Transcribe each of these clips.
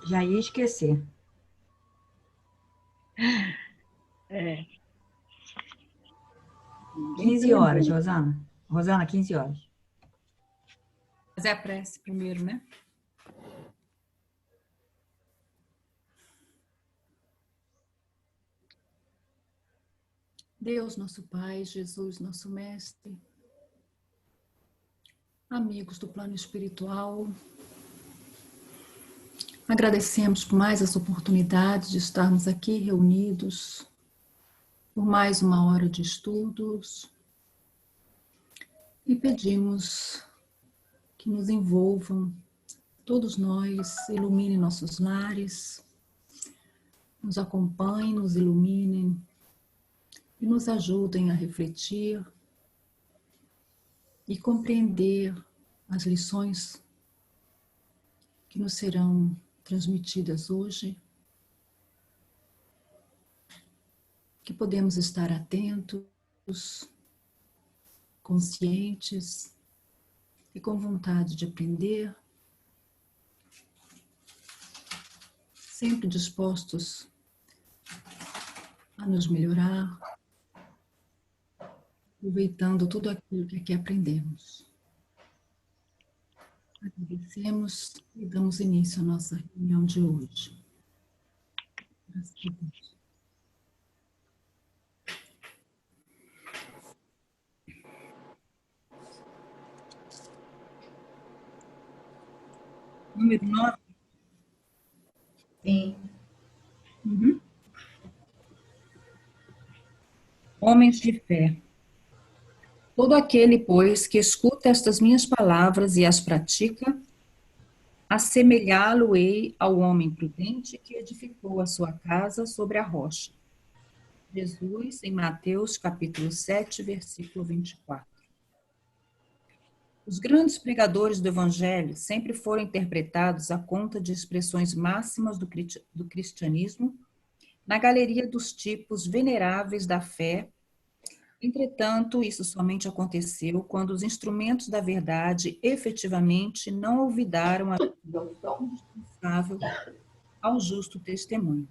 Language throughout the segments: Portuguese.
Já ia esquecer. É, ninguém se 15 horas, lembrou. Rosana. Rosana, 15 horas. Fazer a prece primeiro, né? Deus, nosso Pai, Jesus, nosso Mestre, amigos do plano espiritual, agradecemos por mais essa oportunidade de estarmos aqui reunidos, por mais uma hora de estudos, e pedimos que nos envolvam, todos nós, iluminem nossos lares, nos acompanhem, nos iluminem e nos ajudem a refletir e compreender as lições que nos serão transmitidas hoje, que podemos estar atentos, conscientes e com vontade de aprender, sempre dispostos a nos melhorar, aproveitando tudo aquilo que aqui aprendemos. Agradecemos e damos início à nossa reunião de hoje. Graças a Deus. Número 9. Sim. Uhum. Homens de fé. Todo aquele, pois, que escuta estas minhas palavras e as pratica, assemelhá-lo-ei ao homem prudente que edificou a sua casa sobre a rocha. Jesus, em Mateus, capítulo 7, versículo 24. Os grandes pregadores do Evangelho sempre foram interpretados à conta de expressões máximas do cristianismo na galeria dos tipos veneráveis da fé. Entretanto, isso somente aconteceu quando os instrumentos da verdade efetivamente não olvidaram a ajuda indispensável ao justo testemunho.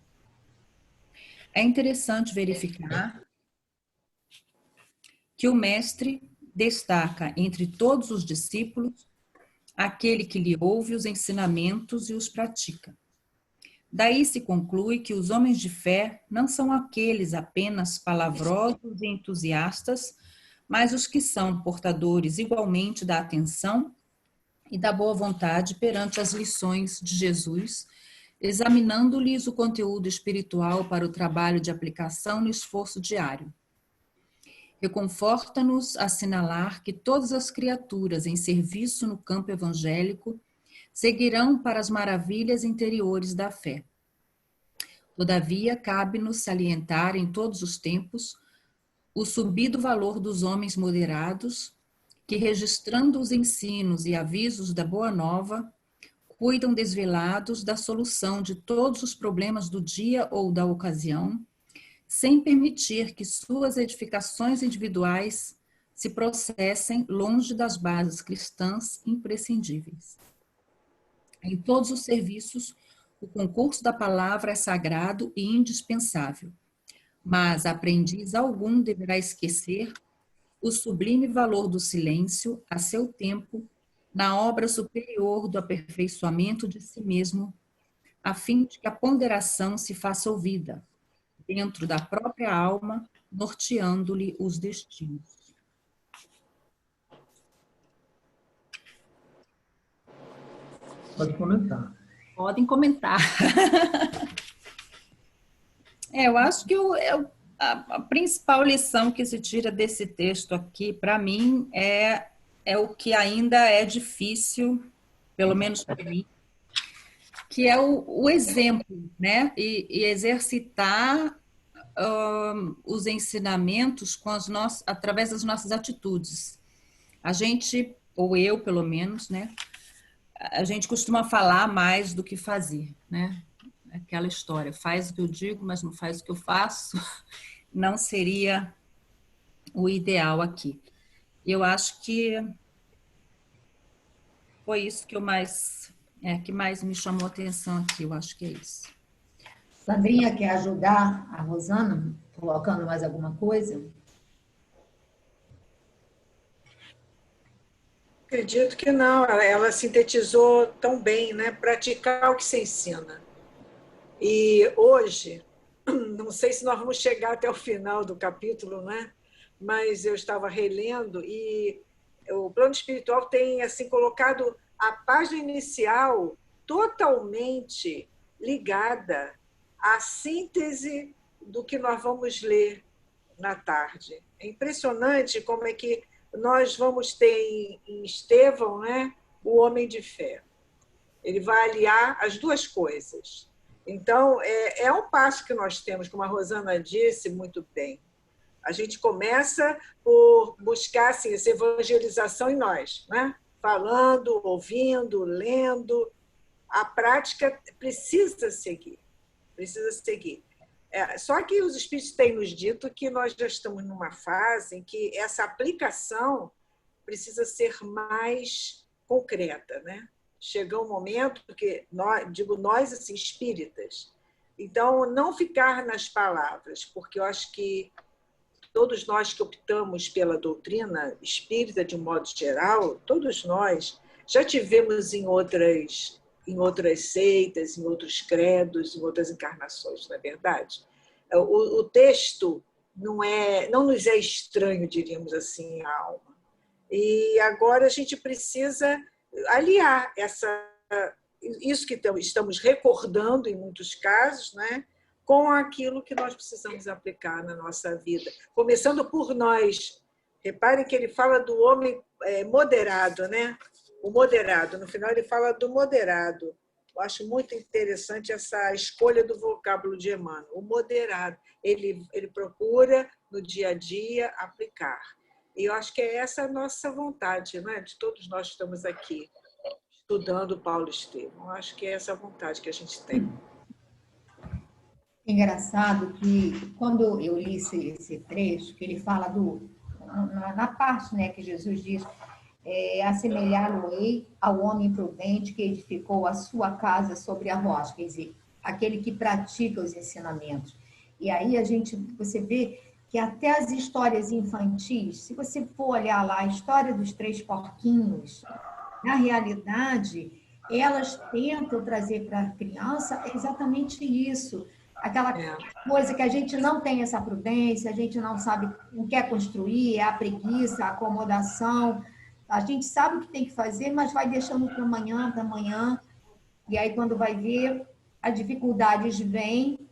É interessante verificar que o mestre destaca entre todos os discípulos aquele que lhe ouve os ensinamentos e os pratica. Daí se conclui que os homens de fé não são aqueles apenas palavrosos e entusiastas, mas os que são portadores igualmente da atenção e da boa vontade perante as lições de Jesus, examinando-lhes o conteúdo espiritual para o trabalho de aplicação no esforço diário. Reconforta-nos assinalar que todas as criaturas em serviço no campo evangélico seguirão para as maravilhas interiores da fé. Todavia, cabe-nos salientar em todos os tempos o subido valor dos homens moderados, que, registrando os ensinos e avisos da Boa Nova, cuidam desvelados da solução de todos os problemas do dia ou da ocasião, sem permitir que suas edificações individuais se processem longe das bases cristãs imprescindíveis. Em todos os serviços, o concurso da palavra é sagrado e indispensável, mas aprendiz algum deverá esquecer o sublime valor do silêncio a seu tempo na obra superior do aperfeiçoamento de si mesmo, a fim de que a ponderação se faça ouvida, dentro da própria alma, norteando-lhe os destinos. Pode comentar. Podem comentar. Eu acho que a principal lição que se tira desse texto aqui, para mim, é o que ainda é difícil, pelo menos para mim, que é o exemplo, né? E exercitar os ensinamentos com através das nossas atitudes. A gente, ou eu pelo menos, né? A gente costuma falar mais do que fazer, né? Aquela história, faz o que eu digo, mas não faz o que eu faço, não seria o ideal aqui. Eu acho que foi isso que eu mais É, que mais me chamou a atenção aqui, eu acho que é isso. Sandrinha quer ajudar a Rosana, colocando mais alguma coisa? Acredito que não, ela sintetizou tão bem, né? Praticar o que se ensina. E hoje, não sei se nós vamos chegar até o final do capítulo, né? Mas eu estava relendo e o plano espiritual tem assim colocado a página inicial totalmente ligada à síntese do que nós vamos ler na tarde. É impressionante como é que nós vamos ter em Estevão, né, o homem de fé. Ele vai aliar as duas coisas. Então, é um passo que nós temos, como a Rosana disse muito bem. A gente começa por buscar assim, essa evangelização em nós, né? Falando, ouvindo, lendo. A prática precisa seguir. Precisa seguir. Só que os espíritos têm nos dito que nós já estamos numa fase em que essa aplicação precisa ser mais concreta, né? Chega um momento que nós assim, espíritas. Então, não ficar nas palavras, porque eu acho que todos nós que optamos pela doutrina espírita de um modo geral, todos nós já tivemos em outras seitas, em outros credos, em outras encarnações, não é verdade? O texto não nos é estranho, diríamos assim, à alma. E agora a gente precisa aliar isso que estamos recordando em muitos casos, né, com aquilo que nós precisamos aplicar na nossa vida. Começando por nós. Reparem que ele fala do homem moderado, né? O moderado. No final ele fala do moderado. Eu acho muito interessante essa escolha do vocábulo de Emmanuel. O moderado. Ele procura, no dia a dia, aplicar. E eu acho que é essa a nossa vontade, né? De todos nós que estamos aqui, estudando Paulo Estevão. Eu acho que é essa a vontade que a gente tem. Engraçado que, quando eu li esse trecho, que ele fala na parte, né, que Jesus diz, assemelhá-lo-ei ao homem prudente que edificou a sua casa sobre a rocha, quer dizer, aquele que pratica os ensinamentos. E aí você vê que até as histórias infantis, se você for olhar lá a história dos três porquinhos, na realidade, elas tentam trazer para a criança exatamente isso. Aquela coisa que a gente não tem essa prudência, a gente não sabe, não quer construir, é a preguiça, a acomodação. A gente sabe o que tem que fazer, mas vai deixando para amanhã. E aí, quando vai ver, as dificuldades vêm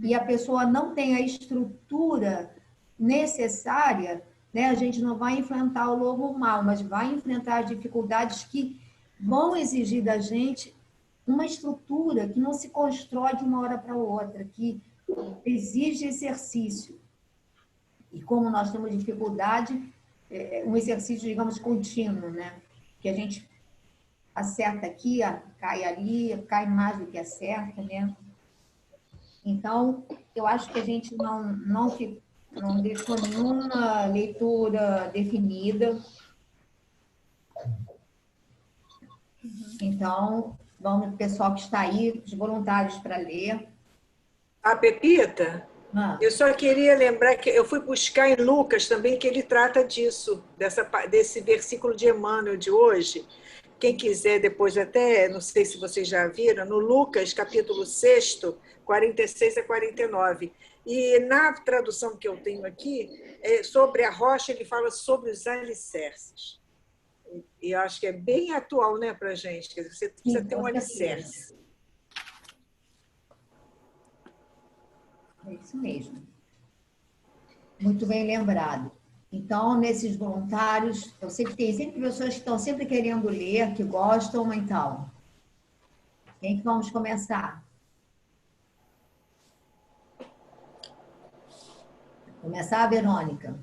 e a pessoa não tem a estrutura necessária, né? A gente não vai enfrentar o lobo mal, mas vai enfrentar dificuldades que vão exigir da gente uma estrutura que não se constrói de uma hora para outra, que exige exercício. E como nós temos dificuldade, um exercício, digamos, contínuo, né? Que a gente acerta aqui, cai ali, cai mais do que acerta, né? Então, eu acho que a gente não deixou nenhuma leitura definida. Então, vamos, o pessoal que está aí, os voluntários para ler. A Pepita, eu só queria lembrar que eu fui buscar em Lucas também, que ele trata disso, desse versículo de Emmanuel de hoje. Quem quiser depois até, não sei se vocês já viram, no Lucas, capítulo 6, 46 a 49. E na tradução que eu tenho aqui, sobre a rocha, ele fala sobre os alicerces. E eu acho que é bem atual, né, para a gente. Você precisa ter um alicerce. É isso mesmo. Muito bem lembrado. Então, nesses voluntários, eu sei que tem sempre pessoas que estão sempre querendo ler, que gostam, então. Quem que vamos começar? Começar a Verônica.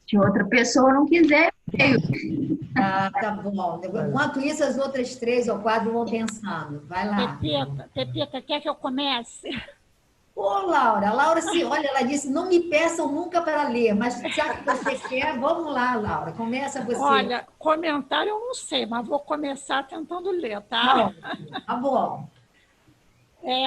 Se outra pessoa não quiser, eu. Tá bom. Enquanto isso, as outras 3 ou 4 vão pensando. Vai lá. Pepita, quer que eu comece? Ô, Laura, olha, ela disse, não me peçam nunca para ler, mas já que você quer, vamos lá, Laura, começa você. Olha, comentário eu não sei, mas vou começar tentando ler, Tá tá? ótimo, tá bom.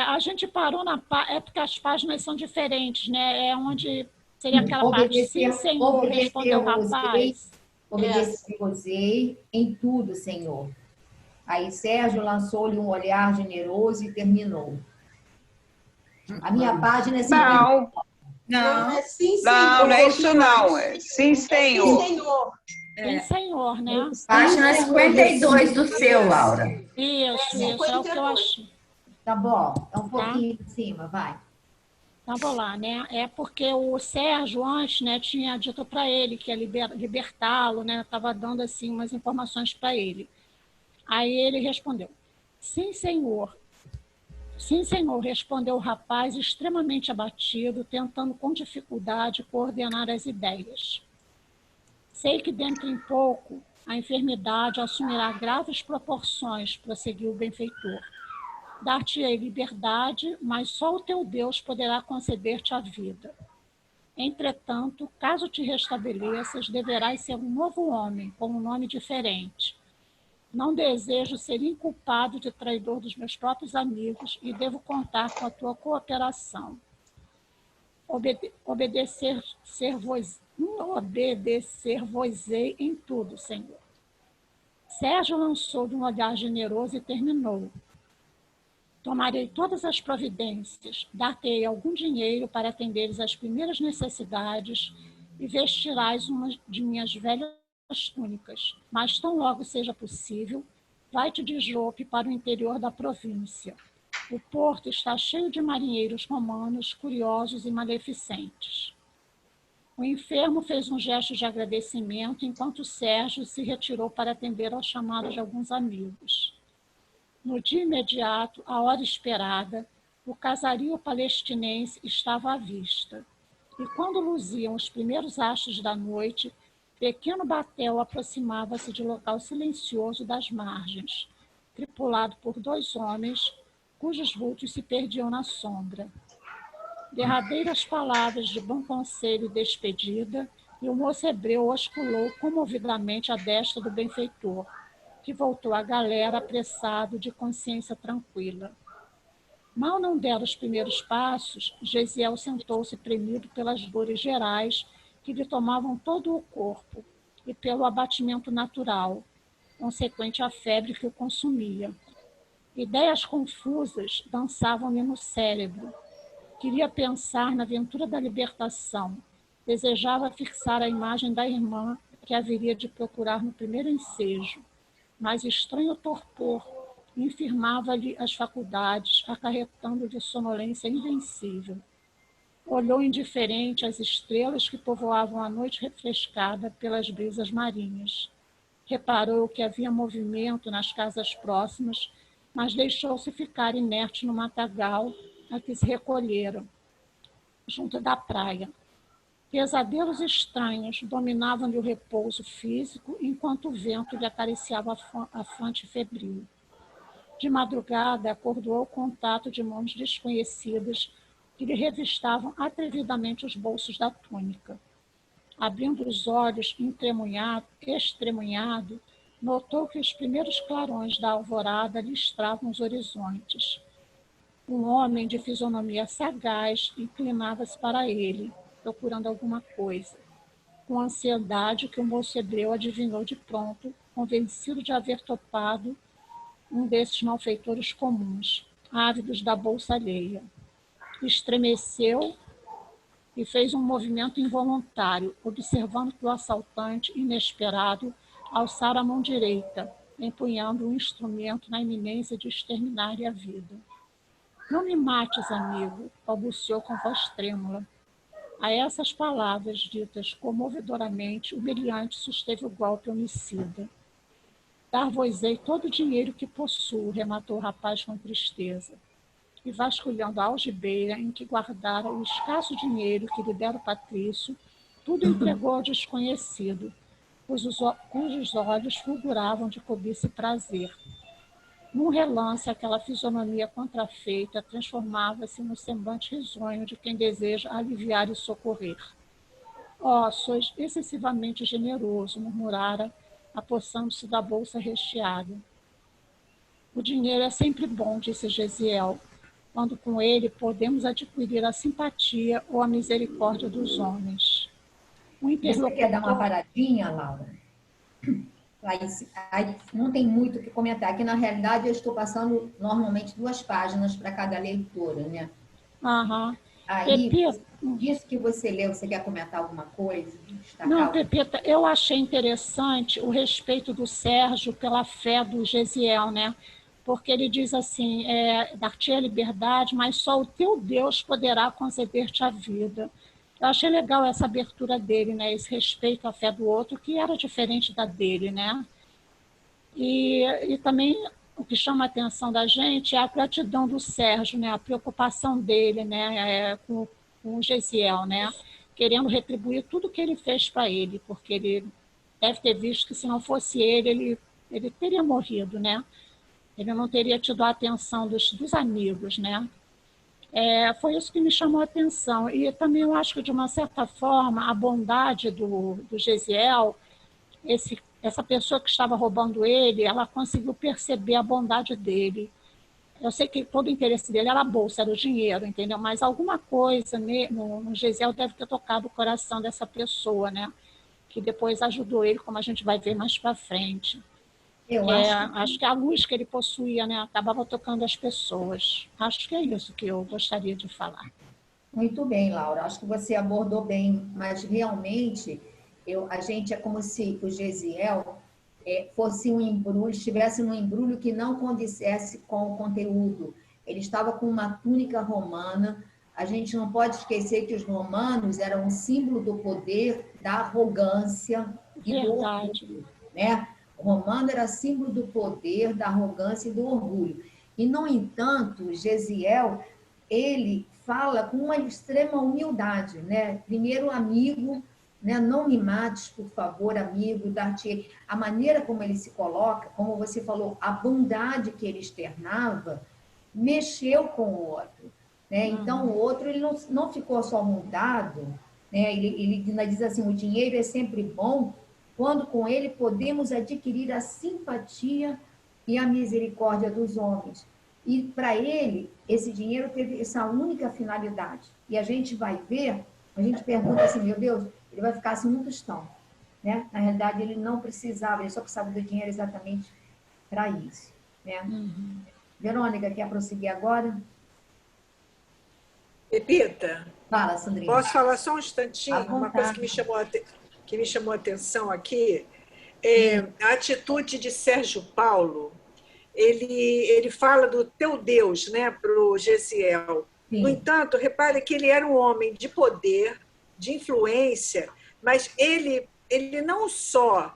A gente parou é porque as páginas são diferentes, né? É onde seria aquela parte, sim, Senhor, respondeu o rapaz. Obedecer-vos-ei em tudo, Senhor. Aí Sérgio lançou-lhe um olhar generoso e terminou. A minha página é 50. Não, Não, é sim, não, não é senhor. isso não. É sim, Senhor. Sim, senhor. Sim, Senhor, né? Página 52 do seu, Laura. Isso, é o que eu achei. Tá bom, é um pouquinho em cima, vai. Então, vou lá, né? É porque o Sérgio, antes, né, tinha dito para ele que ia libertá-lo, né? Estava dando, assim, umas informações para ele. Aí ele respondeu, sim, senhor. Sim, senhor, respondeu o rapaz, extremamente abatido, tentando com dificuldade coordenar as ideias. Sei que dentro em pouco a enfermidade assumirá graves proporções, prosseguiu o benfeitor. Dar-te-ei liberdade, mas só o teu Deus poderá conceder-te a vida. Entretanto, caso te restabeleças, deverás ser um novo homem, com um nome diferente. Não desejo ser inculpado de traidor dos meus próprios amigos e devo contar com a tua cooperação. Obedecer-vos-ei em tudo, Senhor. Sérgio lançou de um olhar generoso e terminou. Tomarei todas as providências, dar-te-ei algum dinheiro para atenderes às primeiras necessidades e vestirás uma de minhas velhas túnicas, mas tão logo seja possível, vai-te de Jope para o interior da província. O porto está cheio de marinheiros romanos, curiosos e maleficentes. O enfermo fez um gesto de agradecimento, enquanto Sérgio se retirou para atender ao chamado de alguns amigos. No dia imediato, à hora esperada, o casario palestinense estava à vista. E quando luziam os primeiros astros da noite, pequeno batel aproximava-se de local silencioso das margens, tripulado por 2 homens, cujos vultos se perdiam na sombra. Derradeiras palavras de bom conselho e despedida, e o moço hebreu osculou comovidamente a destra do benfeitor, que voltou à galera apressado, de consciência tranquila. Mal não deram os primeiros passos, Gesiel sentou-se premido pelas dores gerais que lhe tomavam todo o corpo e pelo abatimento natural, consequente à febre que o consumia. Ideias confusas dançavam-lhe no cérebro. Queria pensar na aventura da libertação. Desejava fixar a imagem da irmã que haveria de procurar no primeiro ensejo, mas estranho torpor infirmava-lhe as faculdades, acarretando-lhe sonolência invencível. Olhou indiferente as estrelas que povoavam a noite refrescada pelas brisas marinhas. Reparou que havia movimento nas casas próximas, mas deixou-se ficar inerte no matagal a que se recolheram, junto da praia. Pesadelos estranhos dominavam-lhe o repouso físico, enquanto o vento lhe acariciava a fronte febril. De madrugada, acordou ao contato de mãos desconhecidas que lhe revistavam atrevidamente os bolsos da túnica. Abrindo os olhos, estremunhado, notou que os primeiros clarões da alvorada listravam os horizontes. Um homem de fisionomia sagaz inclinava-se para ele, procurando alguma coisa, com ansiedade que o moço hebreu adivinhou de pronto, convencido de haver topado um desses malfeitores comuns, ávidos da bolsa alheia. Estremeceu e fez um movimento involuntário, observando que o assaltante, inesperado, alçara a mão direita, empunhando um instrumento na iminência de exterminar-lhe a vida. Não me mates, amigo, balbuciou com voz trêmula. A essas palavras, ditas comovedoramente, o brilhante susteve o golpe homicida. Dar-vos-ei todo o dinheiro que possuo, rematou o rapaz com tristeza. E vasculhando a algibeira em que guardara o escasso dinheiro que lhe dera o patrício, tudo entregou ao desconhecido, cujos olhos fulguravam de cobiça e prazer. Num relance, aquela fisionomia contrafeita transformava-se no semblante risonho de quem deseja aliviar e socorrer. Ó, sois excessivamente generoso, murmurara, apossando-se da bolsa recheada. O dinheiro é sempre bom, disse Gesiel, quando com ele podemos adquirir a simpatia ou a misericórdia dos homens. O Você quer dar uma interlocutor... paradinha, Laura? Aí não tem muito o que comentar. Aqui, na realidade, eu estou passando normalmente 2 páginas para cada leitora, né? Aham. Aí, Pepita, disso que você leu, você quer comentar alguma coisa? Destacar não, alguma Pepita, eu achei interessante o respeito do Sérgio pela fé do Gesiel, né? Porque ele diz assim, dar-te a liberdade, mas só o teu Deus poderá conceder-te a vida. Eu achei legal essa abertura dele, né? Esse respeito à fé do outro, que era diferente da dele, né? E também o que chama a atenção da gente é a gratidão do Sérgio, né? A preocupação dele, né? Com o Gesiel, né? Querendo retribuir tudo que ele fez para ele, porque ele deve ter visto que se não fosse ele teria morrido, né? Ele não teria tido a atenção dos amigos, né? Foi isso que me chamou a atenção. E também eu acho que, de uma certa forma, a bondade do Gesiel, essa pessoa que estava roubando ele, ela conseguiu perceber a bondade dele. Eu sei que todo o interesse dele era a bolsa, era o dinheiro, entendeu? Mas alguma coisa no Gesiel deve ter tocado o coração dessa pessoa, né? Que depois ajudou ele, como a gente vai ver mais para frente. Eu Acho que a luz que ele possuía, né, acabava tocando as pessoas. Acho que é isso que eu gostaria de falar. Muito bem, Laura. Acho que você abordou bem, mas realmente a gente é como se o Gesiel fosse um embrulho, estivesse num embrulho que não condissesse com o conteúdo. Ele estava com uma túnica romana. A gente não pode esquecer que os romanos eram um símbolo do poder, da arrogância e do orgulho, né? O romano era símbolo do poder, da arrogância e do orgulho. E, no entanto, Gesiel, ele fala com uma extrema humildade, né? Primeiro, amigo, né? Não me mates, por favor, amigo, dar-te... A maneira como ele se coloca, como você falou, a bondade que ele externava, mexeu com o outro, né? Então, o outro ele não ficou só mudado, né? Ele ainda diz assim, o dinheiro é sempre bom, quando com ele podemos adquirir a simpatia e a misericórdia dos homens. E para ele, esse dinheiro teve essa única finalidade. E a gente vai ver, a gente pergunta assim, meu Deus, ele vai ficar assim um tostão, né? Na realidade, ele não precisava, ele só precisava do dinheiro exatamente para isso, né? Verônica, quer prosseguir agora? Pepita, Fala, Sandrinha. posso falar só um instantinho? Uma coisa que me chamou a atenção aqui a atitude de Sérgio Paulo. Ele fala do teu Deus, né, para o Gesiel. Sim. No entanto, repare que ele era um homem de poder, de influência, mas ele não só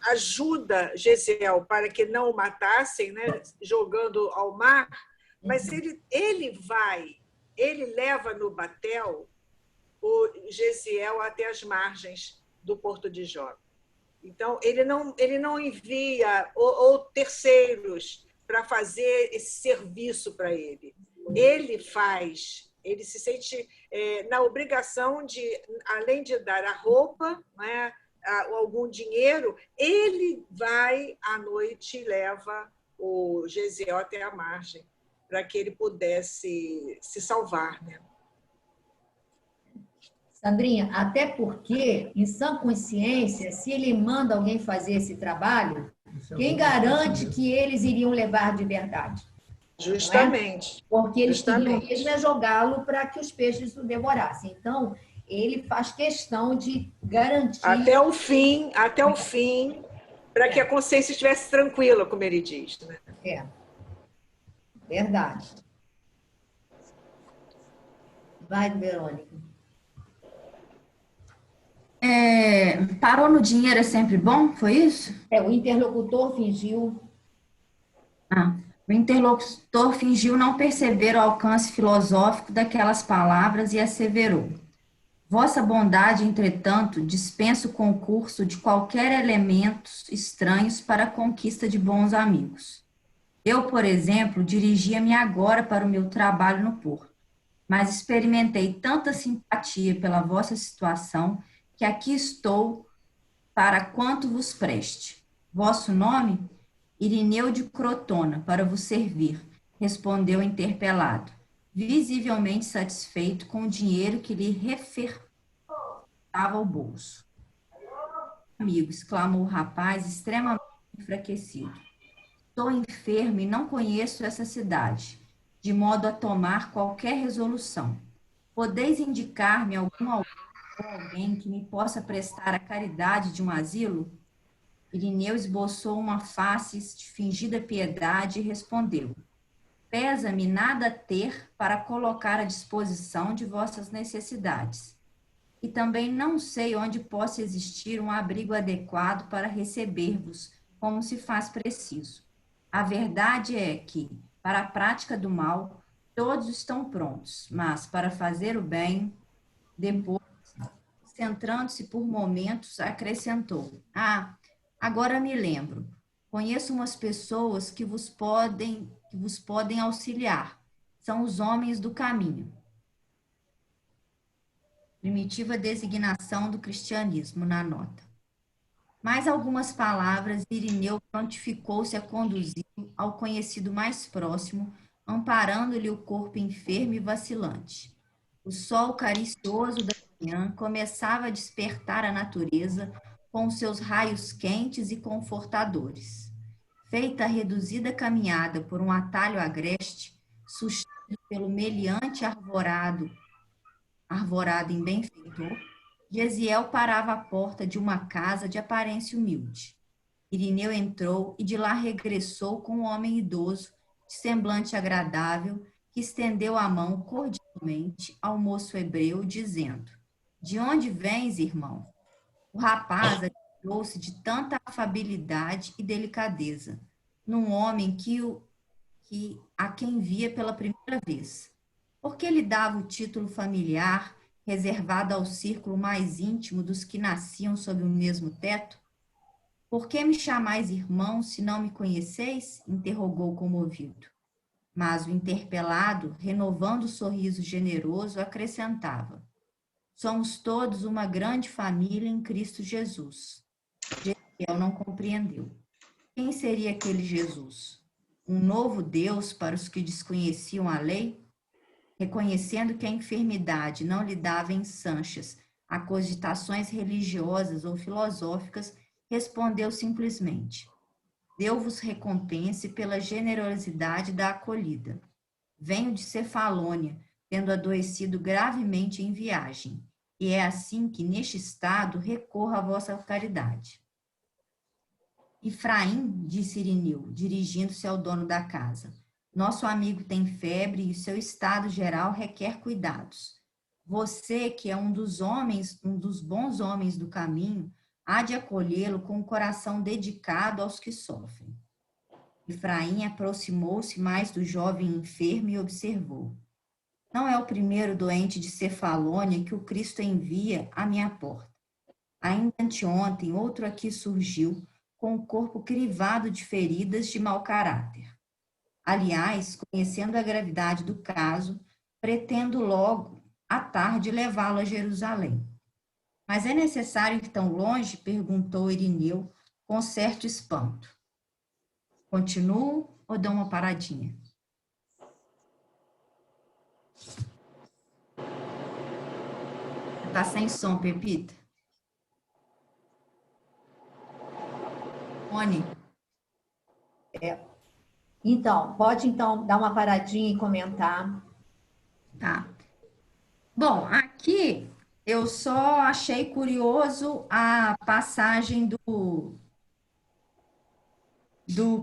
ajuda Gesiel para que não o matassem, né, jogando ao mar, mas ele leva no batel o Gesiel até as margens do Porto de Jope. Então, ele não envia ou terceiros para fazer esse serviço para ele. Ele se sente na obrigação de, além de dar a roupa, né, algum dinheiro, ele vai à noite e leva o Gesiel até a margem, para que ele pudesse se salvar, né? Sandrinha, até porque, em sã consciência, se ele manda alguém fazer esse trabalho, quem garante que eles iriam levar de verdade? Justamente. Porque eles queriam mesmo jogá-lo para que os peixes o devorassem. Então, ele faz questão de garantir... Até o fim, para que a consciência estivesse tranquila, como ele diz, né? Verdade. Vai, Verônica. Parou no dinheiro é sempre bom, foi isso? O interlocutor fingiu... O interlocutor fingiu não perceber o alcance filosófico daquelas palavras e asseverou: vossa bondade, entretanto, dispensa o concurso de qualquer elementos estranhos para a conquista de bons amigos. Eu, por exemplo, dirigia-me agora para o meu trabalho no porto, mas experimentei tanta simpatia pela vossa situação que aqui estou para quanto vos preste. Vosso nome? Irineu de Crotona, para vos servir, respondeu o interpelado, visivelmente satisfeito com o dinheiro que lhe refertava ao bolso. Amigo, exclamou o rapaz, extremamente enfraquecido. Estou enfermo e não conheço essa cidade, de modo a tomar qualquer resolução. Podeis indicar-me alguém que me possa prestar a caridade de um asilo? Irineu esboçou uma face de fingida piedade e respondeu: Pesa-me nada ter para colocar à disposição de vossas necessidades. E também não sei onde possa existir um abrigo adequado para receber-vos, como se faz preciso. A verdade é que, para a prática do mal, todos estão prontos, mas para fazer o bem, depois, centrando-se por momentos, acrescentou: agora me lembro. Conheço umas pessoas que vos podem auxiliar. São os homens do caminho. Primitiva designação do cristianismo na nota. Mais algumas palavras, Irineu prontificou-se a conduzir ao conhecido mais próximo, amparando-lhe o corpo enfermo e vacilante. O sol caricioso da manhã começava a despertar a natureza com seus raios quentes e confortadores. Feita a reduzida caminhada por um atalho agreste, sustido pelo meliante arvorado em benfeitor, Gesiel parava à porta de uma casa de aparência humilde. Irineu entrou e de lá regressou com um homem idoso, de semblante agradável, que estendeu a mão cordialmente ao moço hebreu, dizendo: De onde vens, irmão? O rapaz admirou-se de tanta afabilidade e delicadeza, num homem a quem via pela primeira vez. Porque lhe dava o título familiar, reservado ao círculo mais íntimo dos que nasciam sob o mesmo teto? Por que me chamais irmão, se não me conheceis? Interrogou comovido. Mas o interpelado, renovando o sorriso generoso, acrescentava: Somos todos uma grande família em Cristo Jesus. Gesiel não compreendeu. Quem seria aquele Jesus? Um novo Deus para os que desconheciam a lei? Reconhecendo que a enfermidade não lhe dava ensanchas a cogitações religiosas ou filosóficas, respondeu simplesmente: Deus vos recompense pela generosidade da acolhida. Venho de Cefalônia, tendo adoecido gravemente em viagem, e é assim que, neste estado, recorro à vossa caridade. Efraim, disse Irineu, dirigindo-se ao dono da casa, nosso amigo tem febre e o seu estado geral requer cuidados. Você, que é um dos bons homens do caminho, há de acolhê-lo com o coração dedicado aos que sofrem. Efraim aproximou-se mais do jovem enfermo e observou: Não é o primeiro doente de Cefalônia que o Cristo envia à minha porta. Ainda anteontem, outro aqui surgiu, com o corpo crivado de feridas de mau caráter. Aliás, conhecendo a gravidade do caso, pretendo logo, à tarde, levá-lo a Jerusalém. Mas é necessário ir tão longe? Perguntou Irineu, com certo espanto. Continuo ou dou uma paradinha? Tá sem som, Pepita? Moni? Então, pode dar uma paradinha e comentar. Tá. Bom, aqui eu só achei curioso a passagem do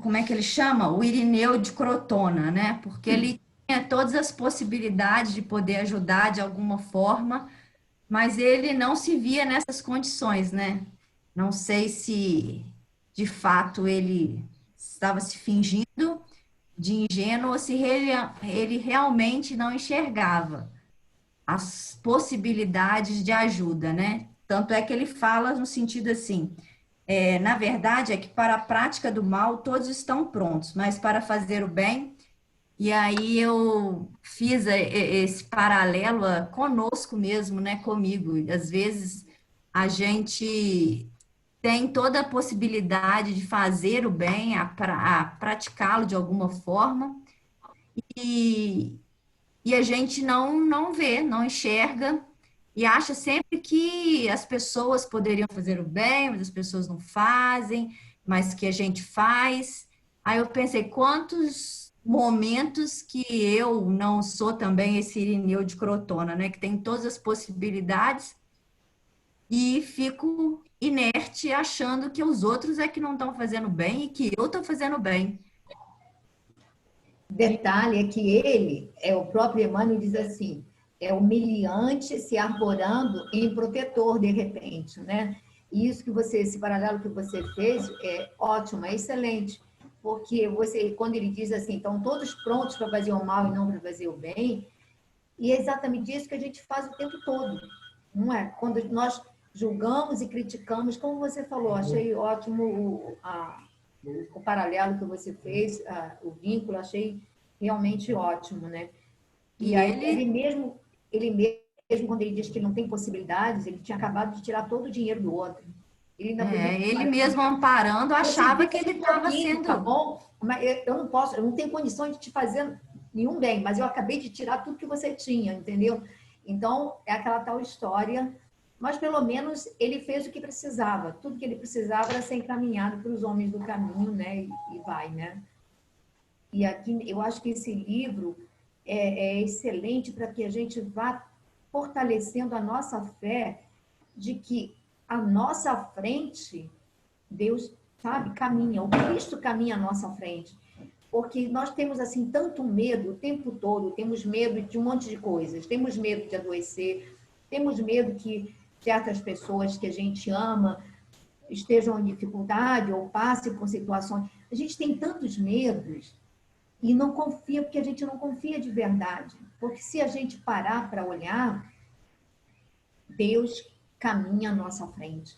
como é que ele chama? O Irineu de Crotona, né? Porque ele tinha todas as possibilidades de poder ajudar de alguma forma, mas ele não se via nessas condições, né? Não sei se, de fato, ele estava se fingindo de ingênuo ou se ele realmente não enxergava as possibilidades de ajuda, né? Tanto é que ele fala no sentido assim: Na verdade, é que para a prática do mal todos estão prontos, mas para fazer o bem. E aí eu fiz esse paralelo conosco mesmo, né? Comigo. Às vezes a gente tem toda a possibilidade de fazer o bem, a praticá-lo de alguma forma, e, e a gente não vê, não enxerga, e acha sempre que as pessoas poderiam fazer o bem, mas as pessoas não fazem, mas que a gente faz. Aí eu pensei, quantos momentos que eu não sou também esse Irineu de Crotona, né? Que tem todas as possibilidades e fico inerte achando que os outros é que não estão fazendo bem e que eu estou fazendo bem. Detalhe é que ele, o próprio Emmanuel diz assim, é humilhante se arvorando em protetor de repente, né? E isso que você, esse paralelo que você fez é ótimo, é excelente, porque você, quando ele diz assim, estão todos prontos para fazer o mal e não para fazer o bem, e é exatamente isso que a gente faz o tempo todo, não é? Quando nós julgamos e criticamos, como você falou, achei ótimo o paralelo que você fez, o vínculo, achei realmente ótimo, né? E aí ele mesmo quando ele diz que não tem possibilidades, ele tinha acabado de tirar todo o dinheiro do outro. Ele ainda ele mesmo amparando achava que ele estava sendo... Tá bom, mas eu não posso, eu não tenho condições de te fazer nenhum bem, mas eu acabei de tirar tudo que você tinha, entendeu? Então, é aquela tal história, mas pelo menos ele fez o que precisava. Tudo que ele precisava era ser encaminhado para os homens do caminho, né? E vai, né? E aqui, eu acho que esse livro é excelente para que a gente vá fortalecendo a nossa fé de que à nossa frente, Deus, sabe, caminha, o Cristo caminha à nossa frente. Porque nós temos, assim, tanto medo o tempo todo, temos medo de um monte de coisas, temos medo de adoecer, temos medo que certas pessoas que a gente ama estejam em dificuldade ou passem por situações. A gente tem tantos medos e não confia, porque a gente não confia de verdade. Porque se a gente parar para olhar, Deus caminha à nossa frente.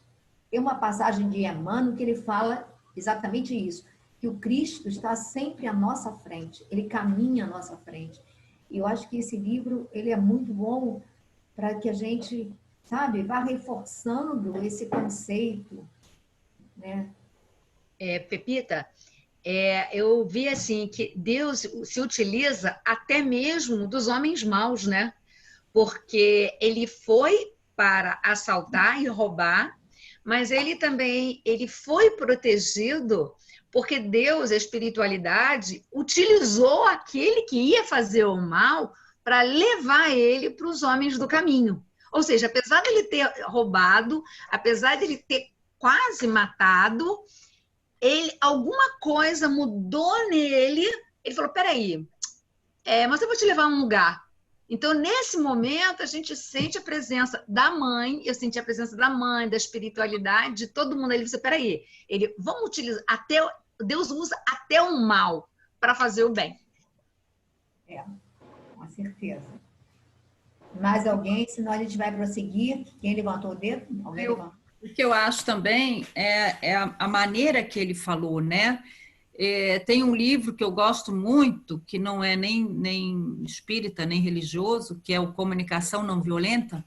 Tem uma passagem de Emmanuel que ele fala exatamente isso, que o Cristo está sempre à nossa frente, ele caminha à nossa frente. E eu acho que esse livro, ele é muito bom para que a gente, sabe, vá reforçando esse conceito, né? Pepita, eu vi assim que Deus se utiliza até mesmo dos homens maus, né? Porque ele foi para assaltar e roubar, mas ele também foi protegido porque Deus, a espiritualidade, utilizou aquele que ia fazer o mal para levar ele para os homens do caminho. Ou seja, apesar de ele ter roubado, apesar de ele ter quase matado, alguma coisa mudou nele. Ele falou, peraí, mas eu vou te levar a um lugar. Então, nesse momento, a gente sente a presença da mãe, eu senti a presença da mãe, da espiritualidade, de todo mundo. Ele disse, peraí, vamos utilizar, Deus usa até o mal para fazer o bem. Com certeza. Mais alguém? Senão a gente vai prosseguir. Quem levantou o dedo? Alguém levantou? O que eu acho também é a maneira que ele falou, né? Tem um livro que eu gosto muito, que não é nem espírita, nem religioso, que é o Comunicação Não Violenta,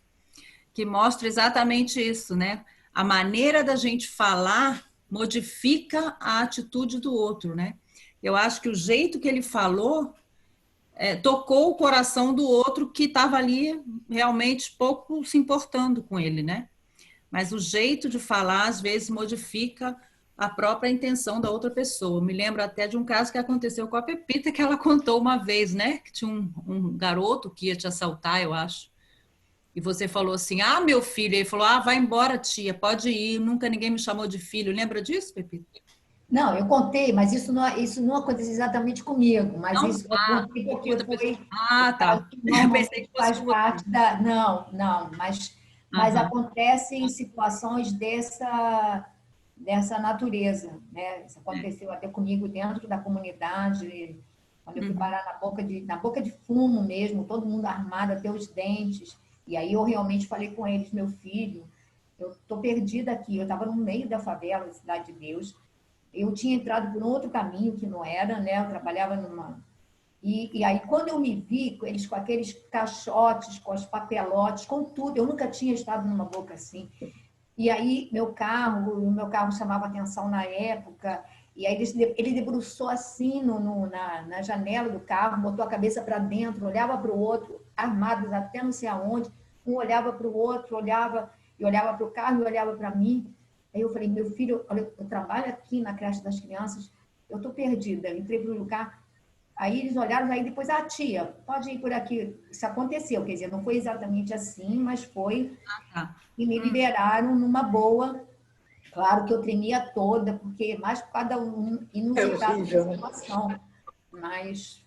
que mostra exatamente isso, né? A maneira da gente falar modifica a atitude do outro, né? Eu acho que o jeito que ele falou tocou o coração do outro que estava ali realmente pouco se importando com ele, né? Mas o jeito de falar, às vezes, modifica a própria intenção da outra pessoa. Eu me lembro até de um caso que aconteceu com a Pepita, que ela contou uma vez, né? Que tinha um garoto que ia te assaltar, eu acho. E você falou assim, meu filho. Ele falou, vai embora, tia, pode ir. Nunca ninguém me chamou de filho. Lembra disso, Pepita? Não, eu contei, mas isso não aconteceu exatamente comigo. Mas não? isso eu contei porque foi... tá. Eu pensei que faz parte da... Não, mas acontece em situações dessa natureza, né? Isso aconteceu até comigo dentro da comunidade, quando eu fui parar na boca de fumo mesmo, todo mundo armado até os dentes. E aí eu realmente falei com eles, meu filho, eu estou perdida aqui. Eu estava no meio da favela, da Cidade de Deus. Eu tinha entrado por um outro caminho que não era, né? Eu trabalhava numa... E aí, quando eu me vi, eles com aqueles caixotes, com os papelotes, com tudo, eu nunca tinha estado numa boca assim. E aí, o meu carro chamava atenção na época, e aí ele debruçou assim na janela do carro, botou a cabeça para dentro, olhava para o outro, armados até não sei aonde, um olhava para o outro, olhava para o carro e olhava para mim. Aí eu falei, meu filho, olha, eu trabalho aqui na creche das crianças, eu estou perdida. Eu entrei para o lugar, aí eles olharam, aí depois, tia, pode ir por aqui. Isso aconteceu, quer dizer, não foi exatamente assim, mas foi. E me liberaram numa boa. Claro que eu tremia toda, porque mais por causa da inusitada situação. Mas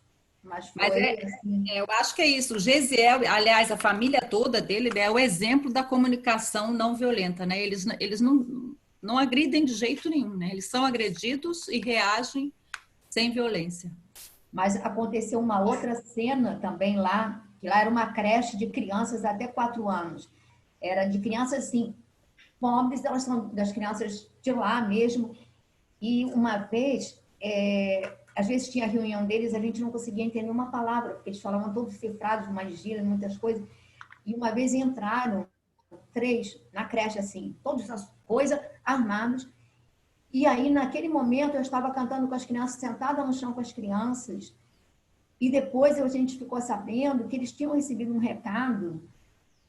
foi assim. Eu acho que é isso. O Gesiel, aliás, a família toda dele é o exemplo da comunicação não violenta, né? Eles não agridem de jeito nenhum, né? Eles são agredidos e reagem sem violência. Mas aconteceu uma outra cena também lá, que lá era uma creche de crianças até 4 anos. Era de crianças, assim, pobres, elas são das crianças de lá mesmo. E uma vez, às vezes tinha a reunião deles, a gente não conseguia entender uma palavra, porque eles falavam todos cifrados, umas gírias, muitas coisas. E uma vez entraram 3 na creche, assim, todas as coisas, armados. E aí, naquele momento, eu estava cantando com as crianças, sentada no chão com as crianças. E depois a gente ficou sabendo que eles tinham recebido um recado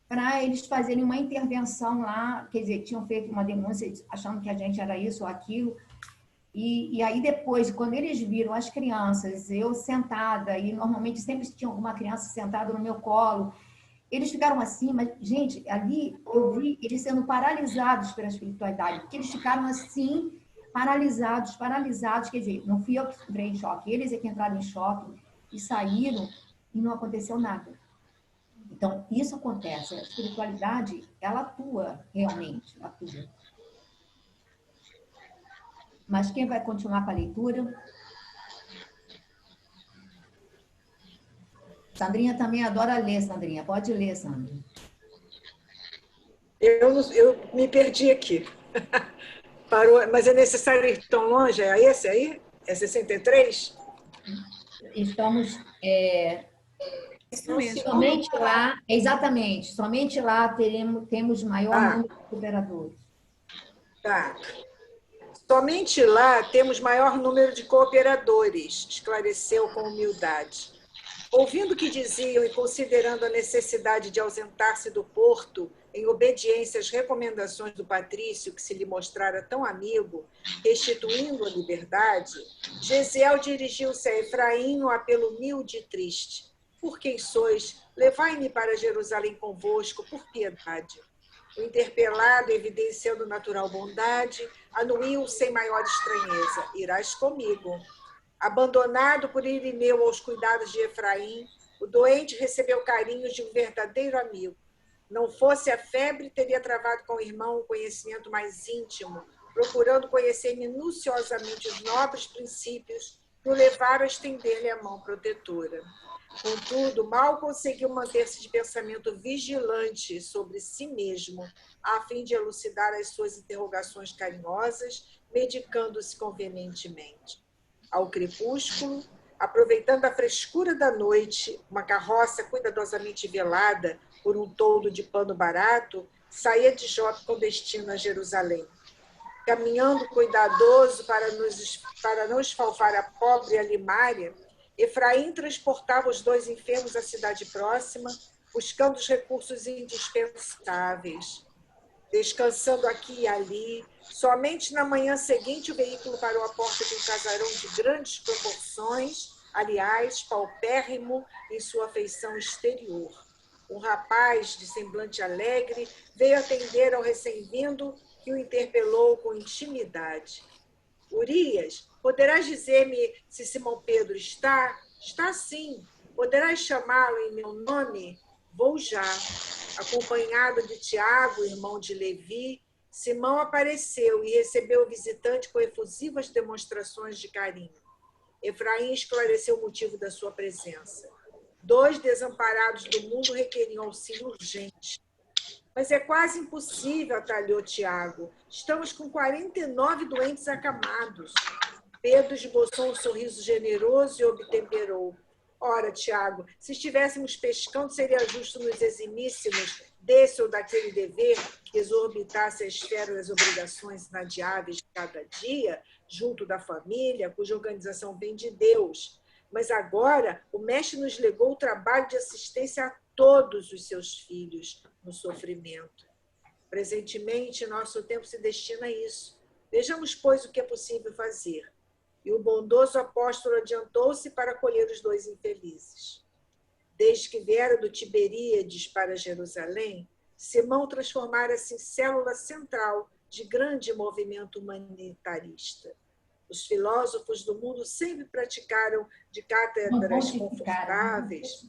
para eles fazerem uma intervenção lá, quer dizer, tinham feito uma denúncia achando que a gente era isso ou aquilo. E aí depois, quando eles viram as crianças, eu sentada, e normalmente sempre tinha alguma criança sentada no meu colo, eles ficaram assim, mas, gente, ali eu vi eles sendo paralisados pela espiritualidade, porque eles ficaram assim, paralisados, quer dizer, não fui eu que entrei em choque, eles é que entraram em choque e saíram e não aconteceu nada. Então, isso acontece, a espiritualidade, ela atua realmente, atua. Mas quem vai continuar com a leitura? Sandrinha também adora ler, Sandrinha. Pode ler, Sandra. Eu me perdi aqui. Parou, mas é necessário ir tão longe? É esse aí? É 63? Estamos... Isso mesmo. Somente lá, exatamente, somente lá temos maior número de cooperadores. Tá. Somente lá temos maior número de cooperadores, esclareceu com humildade. Ouvindo o que diziam e considerando a necessidade de ausentar-se do porto, em obediência às recomendações do patrício, que se lhe mostrara tão amigo, restituindo a liberdade, Gesiel dirigiu-se a Efraim no apelo humilde e triste. Por quem sois? Levai-me para Jerusalém convosco, por piedade. O interpelado, evidenciando natural bondade, anuiu sem maior estranheza. Irás comigo. Abandonado por Irineu aos cuidados de Efraim, o doente recebeu carinhos de um verdadeiro amigo. Não fosse a febre, teria travado com o irmão um conhecimento mais íntimo, procurando conhecer minuciosamente os nobres princípios que o levaram a estender-lhe a mão protetora. Contudo, mal conseguiu manter-se de pensamento vigilante sobre si mesmo, a fim de elucidar as suas interrogações carinhosas, medicando-se convenientemente. Ao crepúsculo, aproveitando a frescura da noite, uma carroça cuidadosamente velada por um toldo de pano barato saía de Jope com destino a Jerusalém. Caminhando cuidadoso para não esfalfar a pobre Alimária, Efraim transportava os 2 enfermos à cidade próxima, buscando os recursos indispensáveis. Descansando aqui e ali, somente na manhã seguinte o veículo parou à porta de um casarão de grandes proporções, aliás, paupérrimo em sua feição exterior. Um rapaz de semblante alegre veio atender ao recém-vindo, que o interpelou com intimidade. Urias, poderás dizer-me se Simão Pedro está? Está sim. Poderás chamá-lo em meu nome? Vou já. Acompanhado de Tiago, irmão de Levi, Simão apareceu e recebeu o visitante com efusivas demonstrações de carinho. Efraim esclareceu o motivo da sua presença. 2 desamparados do mundo requeriam auxílio urgente. Mas é quase impossível, atalhou Tiago. Estamos com 49 doentes acamados. Pedro esboçou um sorriso generoso e obtemperou. Ora, Tiago, se estivéssemos pescando, seria justo nos eximíssemos desse ou daquele dever que exorbitasse a esfera das obrigações inadiáveis de cada dia, junto da família, cuja organização vem de Deus. Mas agora o mestre nos legou o trabalho de assistência a todos os seus filhos no sofrimento. Presentemente, nosso tempo se destina a isso. Vejamos, pois, o que é possível fazer. E o bondoso apóstolo adiantou-se para acolher os dois infelizes. Desde que viera do Tiberíades para Jerusalém, Simão transformara-se em célula central de grande movimento humanitarista. Os filósofos do mundo sempre praticaram de cátedras confortáveis.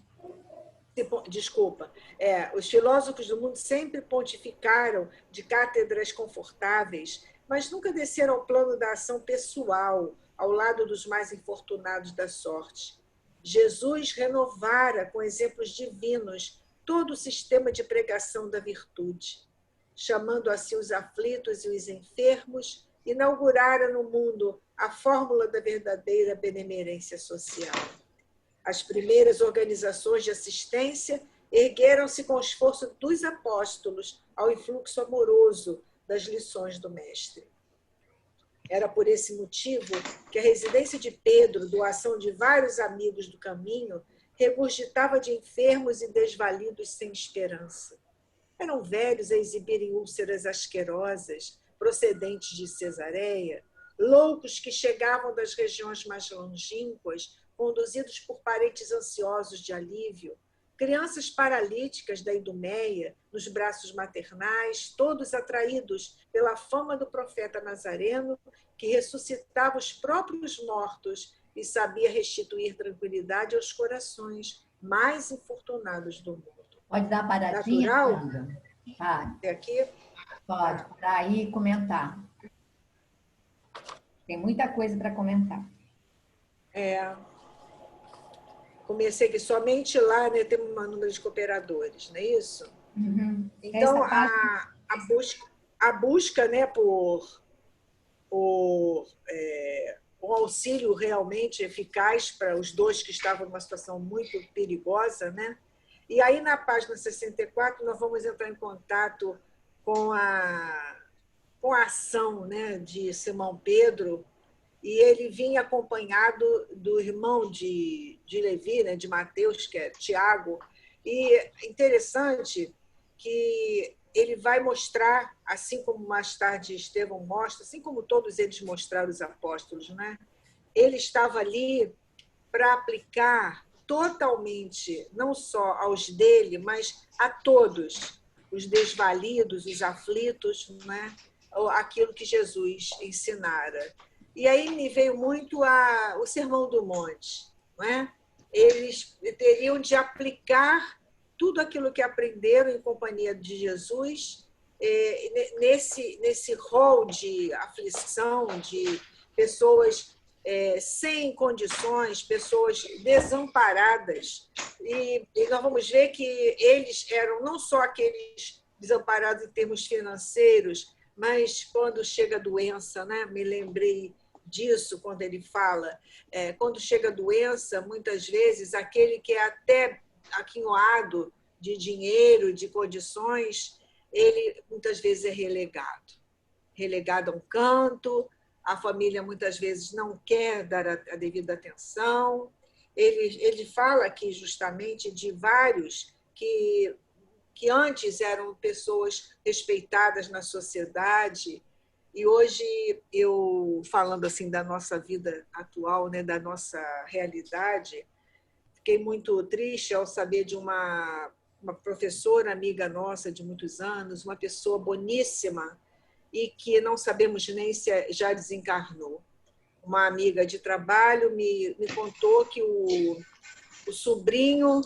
Os filósofos do mundo sempre pontificaram de cátedras confortáveis, mas nunca desceram ao plano da ação pessoal, ao lado dos mais infortunados da sorte. Jesus renovara, com exemplos divinos, todo o sistema de pregação da virtude. Chamando assim os aflitos e os enfermos, inaugurara no mundo a fórmula da verdadeira benemerência social. As primeiras organizações de assistência ergueram-se com o esforço dos apóstolos ao influxo amoroso das lições do Mestre. Era por esse motivo que a residência de Pedro, doação de vários amigos do caminho, regurgitava de enfermos e desvalidos sem esperança. Eram velhos a exibirem úlceras asquerosas, procedentes de Cesareia, loucos que chegavam das regiões mais longínquas, conduzidos por parentes ansiosos de alívio, crianças paralíticas da Idumeia, nos braços maternais, todos atraídos pela fama do profeta Nazareno, que ressuscitava os próprios mortos e sabia restituir tranquilidade aos corações mais infortunados do mundo. Pode dar paradinha, Natural? Sandra? Pode. É aqui? Pode parar aí e comentar. Tem muita coisa para comentar. Comecei aqui somente lá, né, tem um número de cooperadores, não é isso? Uhum. Então, a busca, né, por um auxílio realmente eficaz para os dois que estavam numa situação muito perigosa, né? E aí, na página 64, nós vamos entrar em contato com a ação, né, de Simão Pedro, e ele vinha acompanhado do irmão de Levi, né, de Mateus, que é Tiago. E interessante que ele vai mostrar, assim como mais tarde Estevão mostra, assim como todos eles mostraram os apóstolos, né? Ele estava ali para aplicar totalmente, não só aos dele, mas a todos, os desvalidos, os aflitos, né? Aquilo que Jesus ensinara. E aí me veio muito o Sermão do Monte, não é? Eles teriam de aplicar tudo aquilo que aprenderam em companhia de Jesus nesse rol de aflição, de pessoas sem condições, pessoas desamparadas. E nós vamos ver que eles eram não só aqueles desamparados em termos financeiros, mas quando chega a doença, né? Me lembrei disso quando ele fala, quando chega a doença, muitas vezes aquele que é até aquinhoado de dinheiro, de condições, ele muitas vezes é relegado a um canto, a família muitas vezes não quer dar a devida atenção. Ele fala aqui justamente de vários que antes eram pessoas respeitadas na sociedade, e hoje, eu falando assim da nossa vida atual, né, da nossa realidade, fiquei muito triste ao saber de uma professora amiga nossa de muitos anos, uma pessoa boníssima, e que não sabemos nem se já desencarnou. Uma amiga de trabalho me contou que o sobrinho,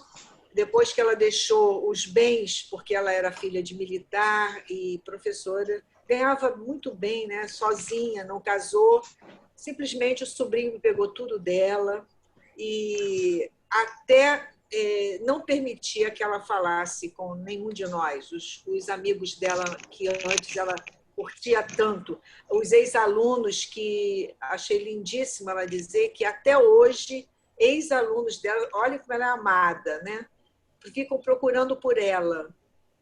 depois que ela deixou os bens, porque ela era filha de militar e professora, ganhava muito bem, né? Sozinha, não casou. Simplesmente o sobrinho pegou tudo dela e até não permitia que ela falasse com nenhum de nós, os amigos dela que antes ela curtia tanto, os ex-alunos, que achei lindíssimo ela dizer que até hoje, ex-alunos dela, olha como ela é amada, né? Ficam procurando por ela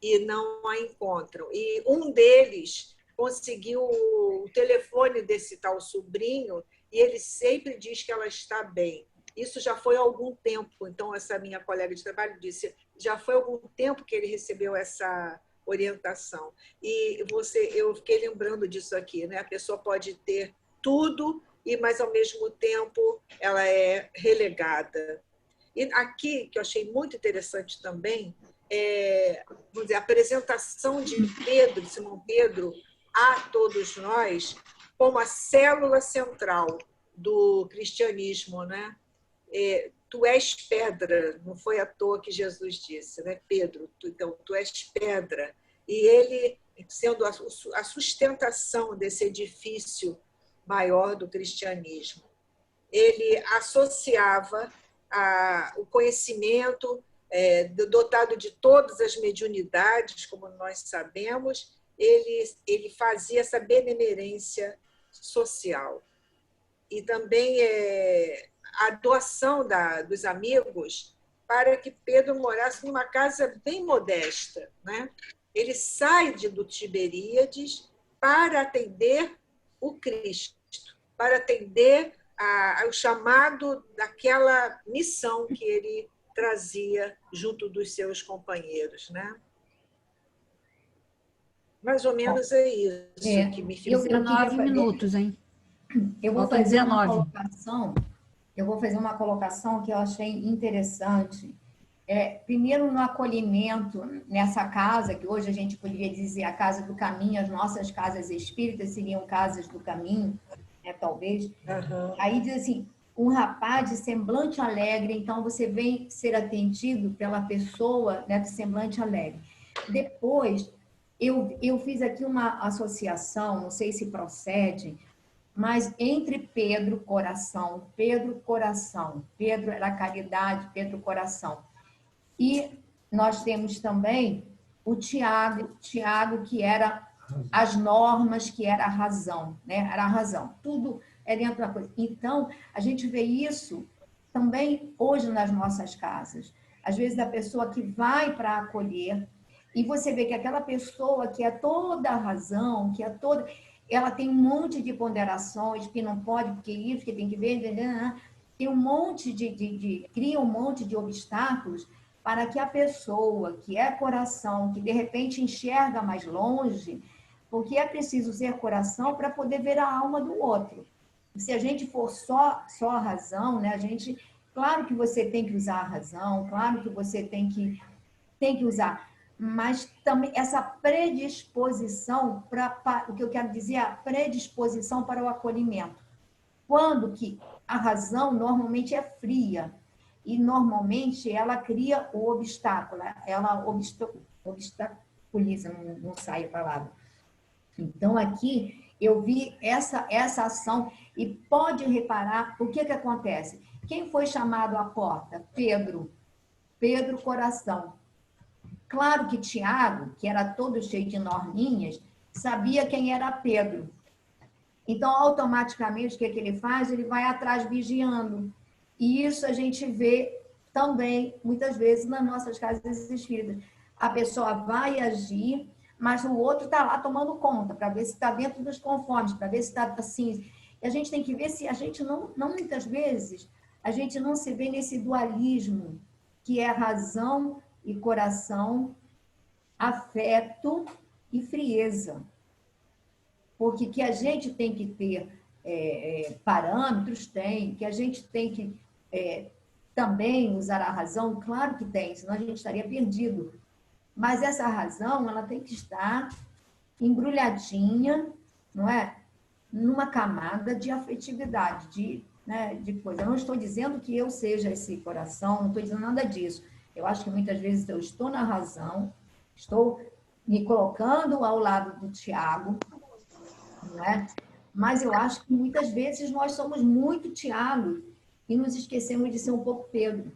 e não a encontram. E um deles conseguiu o telefone desse tal sobrinho e ele sempre diz que ela está bem. Isso já foi há algum tempo. Então, essa minha colega de trabalho disse, já foi há algum tempo que ele recebeu essa orientação. E eu fiquei lembrando disso aqui, né? A pessoa pode ter tudo, mas, ao mesmo tempo, ela é relegada. E aqui, que eu achei muito interessante também, vamos dizer, a apresentação de Pedro, de Simão Pedro, a todos nós, como a célula central do cristianismo, né? Tu és pedra, não foi à toa que Jesus disse, né? Pedro, então, tu és pedra. E ele, sendo a sustentação desse edifício maior do cristianismo, ele associava o conhecimento, dotado de todas as mediunidades, como nós sabemos, ele fazia essa benemerência social. E também a doação dos amigos para que Pedro morasse numa casa bem modesta, né? Ele sai do Tiberíades para atender o Cristo, para atender ao chamado daquela missão que ele trazia junto dos seus companheiros, né? Mais ou menos é isso que me fica. 19 minutos, hein? Eu vou Faltam fazer 19. uma colocação que eu achei interessante. Primeiro, no acolhimento nessa casa, que hoje a gente poderia dizer a casa do caminho, as nossas casas espíritas seriam casas do caminho, né, talvez. Uhum. Aí diz assim, um rapaz de semblante alegre, então você vem ser atendido pela pessoa, né, de semblante alegre. Depois, eu fiz aqui uma associação, não sei se procede, mas entre Pedro, coração, Pedro era caridade, Pedro, coração. E nós temos também o Tiago, que era as normas, que era a razão, né? Era a razão. Tudo é dentro da coisa. Então, a gente vê isso também hoje nas nossas casas. Às vezes, a pessoa que vai para acolher, e você vê que aquela pessoa que é toda a razão, que é toda... Ela tem um monte de ponderações, que não pode, porque isso, que tem que ver... Tem um monte cria um monte de obstáculos para que a pessoa que é coração, que de repente enxerga mais longe, porque é preciso ser coração para poder ver a alma do outro. Se a gente for só a razão, né? Claro que você tem que usar a razão, claro que você tem que usar, mas também essa predisposição o que eu quero dizer é a predisposição para o acolhimento. Quando que a razão normalmente é fria, e normalmente ela cria o obstáculo, ela obstaculiza, não sai a palavra. Então, aqui eu vi essa ação, e pode reparar o que acontece. Quem foi chamado à porta? Pedro, coração. Claro que Tiago, que era todo cheio de norminhas, sabia quem era Pedro. Então, automaticamente, o que ele faz? Ele vai atrás vigiando. E isso a gente vê também, muitas vezes, nas nossas casas espíritas. A pessoa vai agir, mas o outro está lá tomando conta, para ver se está dentro dos conformes, para ver se está assim. E a gente tem que ver se a gente não muitas vezes, a gente não se vê nesse dualismo, que é razão e coração, afeto e frieza. Porque que a gente tem que ter parâmetros, que a gente tem que também usar a razão, claro que tem, senão a gente estaria perdido. Mas essa razão, ela tem que estar embrulhadinha, não é? Numa camada de afetividade, de coisa. Eu não estou dizendo que eu seja esse coração, não estou dizendo nada disso. Eu acho que muitas vezes eu estou na razão, estou me colocando ao lado do Tiago, não é? Mas eu acho que muitas vezes nós somos muito Tiago e nos esquecemos de ser um pouco Pedro,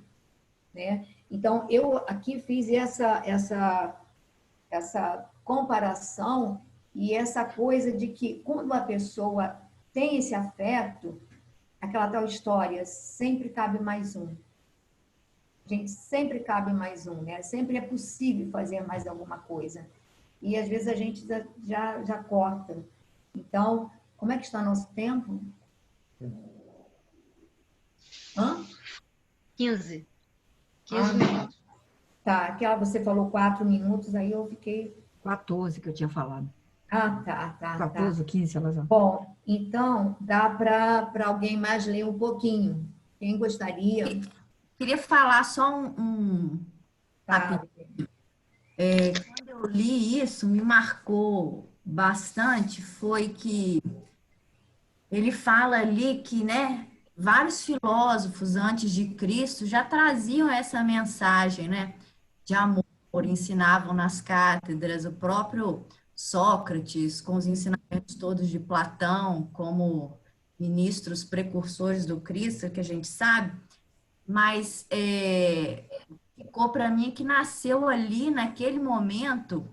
né? Então, eu aqui fiz essa comparação e essa coisa de que quando a pessoa tem esse afeto, aquela tal história, sempre cabe mais um. Gente, sempre cabe mais um, né? Sempre é possível fazer mais alguma coisa. E às vezes a gente já corta. Então, como é que está nosso tempo? Hã? 15 minutos. Tá, aquela você falou 4 minutos, aí eu fiquei... 14 que eu tinha falado. Ah, tá. 14 ou 15, Salazar. Bom, então dá para alguém mais ler um pouquinho. Quem gostaria? Queria falar só um Tá. quando eu li isso, me marcou bastante, foi que ele fala ali que, né, vários filósofos antes de Cristo já traziam essa mensagem, né, de amor, ensinavam nas cátedras, o próprio Sócrates, com os ensinamentos todos de Platão, como ministros precursores do Cristo, que a gente sabe, mas ficou para mim que nasceu ali naquele momento,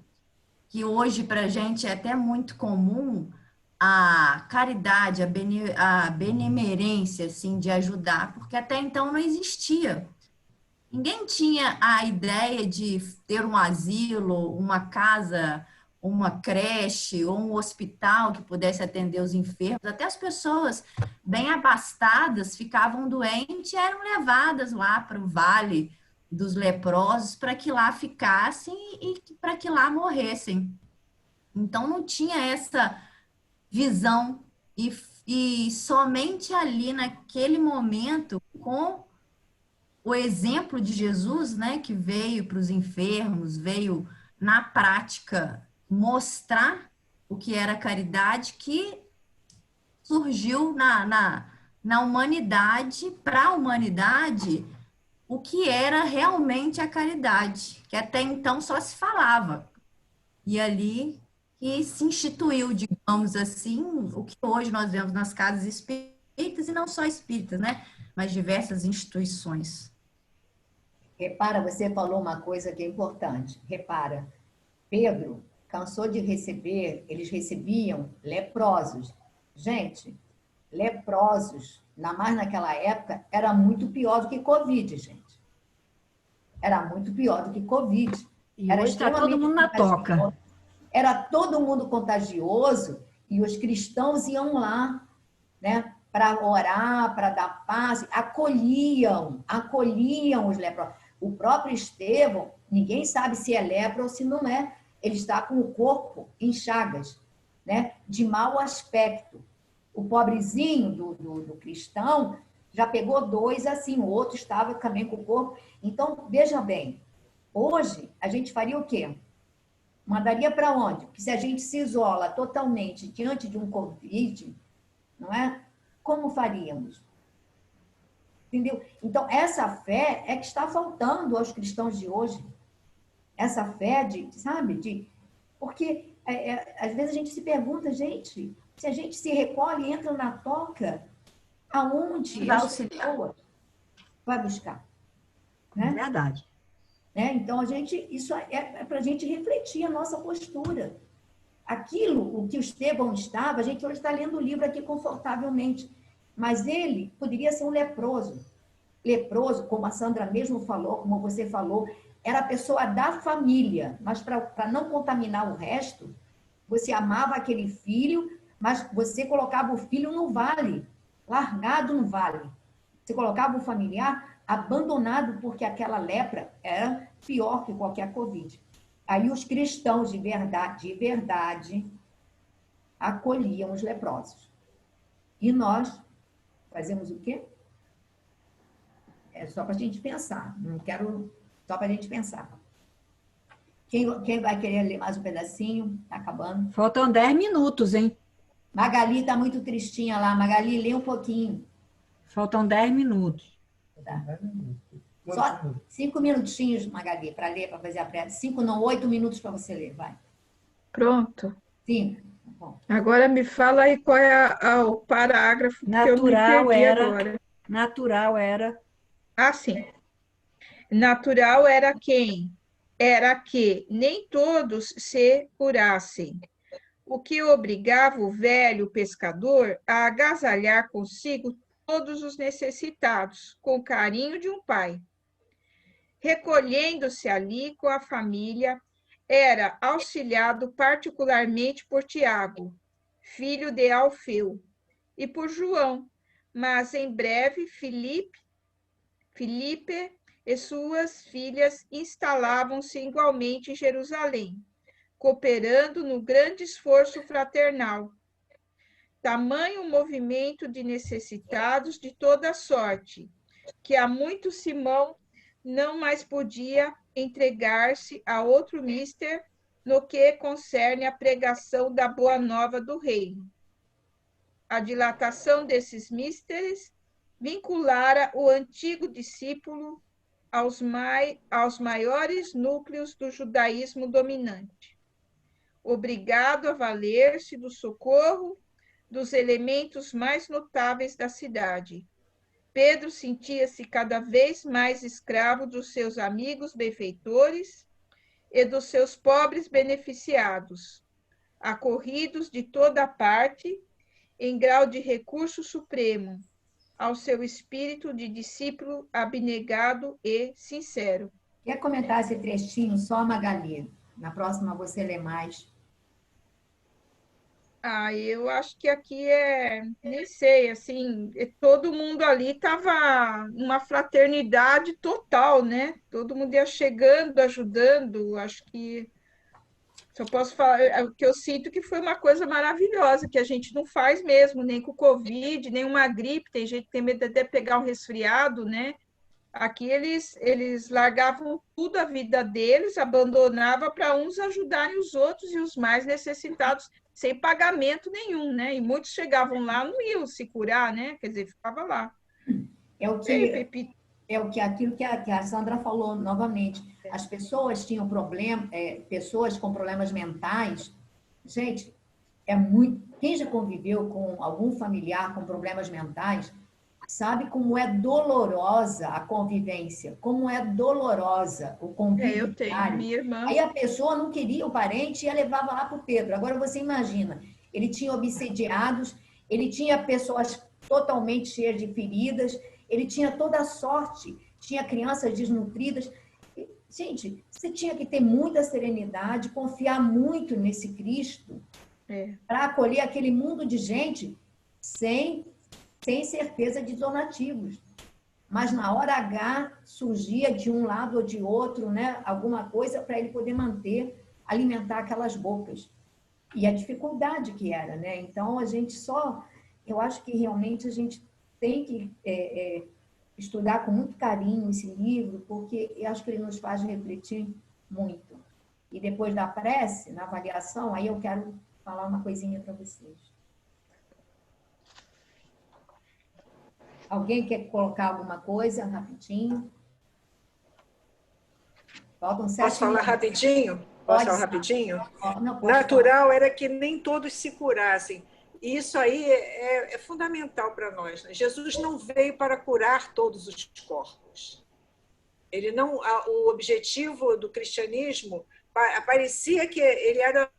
que hoje para a gente é até muito comum, a caridade, a benemerência, assim, de ajudar, porque até então não existia. Ninguém tinha a ideia de ter um asilo, uma casa, uma creche ou um hospital que pudesse atender os enfermos. Até as pessoas bem abastadas ficavam doentes e eram levadas lá para o Vale dos Leprosos para que lá ficassem e para que lá morressem. Então não tinha essa visão e somente ali naquele momento, com o exemplo de Jesus, né, que veio para os enfermos, veio na prática mostrar o que era caridade, que surgiu na humanidade, para a humanidade, o que era realmente a caridade, que até então só se falava. E ali que se instituiu, digamos assim, o que hoje nós vemos nas casas espíritas, e não só espíritas, né, mas diversas instituições. Repara, você falou uma coisa que é importante. Repara, Pedro cansou de receber, eles recebiam leprosos. Gente, leprosos, ainda mais naquela época, era muito pior do que Covid, gente. Era muito pior do que Covid. E Era hoje está todo mundo na toca. Era todo mundo contagioso e os cristãos iam lá, né, para orar, para dar paz, acolhiam os leprosos. O próprio Estevão, ninguém sabe se é lepra ou se não é. Ele está com o corpo em chagas, né, de mau aspecto. O pobrezinho do cristão já pegou 2 assim, o outro estava também com o corpo. Então, veja bem, hoje a gente faria o quê? Mandaria para onde? Porque se a gente se isola totalmente diante de um Covid, não é? Como faríamos? Entendeu? Então, essa fé é que está faltando aos cristãos de hoje. Essa fé sabe? Porque às vezes a gente se pergunta, gente, se a gente se recolhe e entra na toca, aonde Vai as auxiliar. pessoas vai buscar? Né? Verdade. Né? Então, isso é para a gente refletir a nossa postura. Aquilo, o que o Estevão estava, a gente hoje está lendo o livro aqui confortavelmente, mas ele poderia ser um leproso. Leproso, como a Sandra mesmo falou, como você falou, era a pessoa da família, mas para não contaminar o resto, você amava aquele filho, mas você colocava o filho no vale, largado no vale. Você colocava o familiar abandonado, porque aquela lepra era pior que qualquer Covid. Aí os cristãos de verdade, acolhiam os leprosos. E nós fazemos o quê? É só para a gente pensar. Não quero... Só para a gente pensar. Quem vai querer ler mais um pedacinho? Está acabando. Faltam 10 minutos, hein? Magali está muito tristinha lá. Magali, lê um pouquinho. Faltam 10 minutos. Tá. Só 5 minutinhos, Magali, para ler, para fazer a prece. 5 não, 8 minutos para você ler, vai. Pronto. 5. Bom. Agora me fala aí qual é o parágrafo que eu me perdi agora. Natural era. Ah, sim. natural era que nem todos se curassem, o que obrigava o velho pescador a agasalhar consigo todos os necessitados, com o carinho de um pai. Recolhendo-se ali com a família, era auxiliado particularmente por Tiago, filho de Alfeu, e por João, mas em breve Filipe e suas filhas instalavam-se igualmente em Jerusalém, cooperando no grande esforço fraternal. Tamanho movimento de necessitados de toda sorte, que há muito Simão não mais podia entregar-se a outro mister no que concerne a pregação da boa nova do reino. A dilatação desses místeres vinculara o antigo discípulo aos maiores núcleos do judaísmo dominante, obrigado a valer-se do socorro dos elementos mais notáveis da cidade. Pedro sentia-se cada vez mais escravo dos seus amigos benfeitores e dos seus pobres beneficiados, acorridos de toda parte, em grau de recurso supremo, ao seu espírito de discípulo abnegado e sincero. Quer comentar esse trechinho só, Magali? Na próxima você lê mais. Eu acho que aqui nem sei, assim, todo mundo ali estava numa fraternidade total, né? Todo mundo ia chegando, ajudando, acho que só posso falar o que eu sinto que foi uma coisa maravilhosa, que a gente não faz mesmo, nem com o Covid, nem uma gripe, tem gente que tem medo de até pegar um resfriado, né? Aqui eles largavam tudo a vida deles, abandonavam para uns ajudarem os outros e os mais necessitados, sem pagamento nenhum, né? E muitos chegavam lá, não iam se curar, né? Quer dizer, ficava lá. Aquilo que a Sandra falou novamente. As pessoas tinham pessoas com problemas mentais. Gente, quem já conviveu com algum familiar com problemas mentais sabe como é dolorosa a convivência, como é dolorosa o convívio. Eu tenho, minha irmã. Aí a pessoa não queria o parente e a levava lá para o Pedro. Agora você imagina, ele tinha obsediados, ele tinha pessoas totalmente cheias de feridas, ele tinha toda a sorte, tinha crianças desnutridas. Gente, você tinha que ter muita serenidade, confiar muito nesse Cristo para acolher aquele mundo de gente sem certeza de donativos. Mas na hora H surgia de um lado ou de outro, né, alguma coisa para ele poder alimentar aquelas bocas. E a dificuldade que era, né? Então eu acho que realmente a gente tem que estudar com muito carinho esse livro, porque eu acho que ele nos faz refletir muito. E depois da prece, na avaliação, aí eu quero falar uma coisinha para vocês. Alguém quer colocar alguma coisa rapidinho? Faltam 7 Posso falar rapidinho? Pode falar rapidinho? Não, Natural era que nem todos se curassem. E isso aí é fundamental para nós, né? Jesus não veio para curar todos os corpos. O objetivo do cristianismo parecia que ele era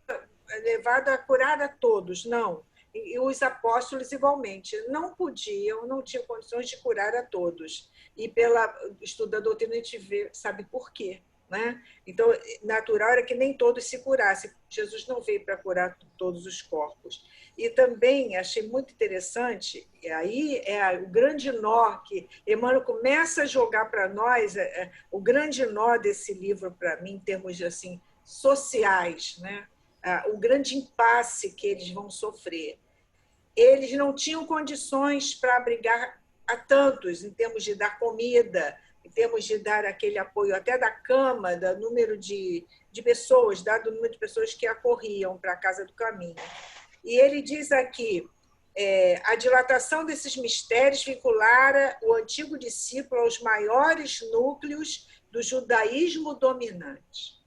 levado a curar a todos. Não. E os apóstolos igualmente não tinham condições de curar a todos. E pelo estudo da doutrina a gente sabe por quê, né? Então, natural era que nem todos se curassem. Jesus não veio para curar todos os corpos. E também achei muito interessante, e aí o grande nó que Emmanuel começa a jogar para nós, o grande nó desse livro para mim, em termos assim, sociais, né? O grande impasse que eles vão sofrer. Eles não tinham condições para abrigar a tantos, em termos de dar comida, em termos de dar aquele apoio até da cama, do número de pessoas, dado o número de pessoas que acorriam para a Casa do Caminho. E ele diz aqui, a dilatação desses mistérios vinculara o antigo discípulo aos maiores núcleos do judaísmo dominante.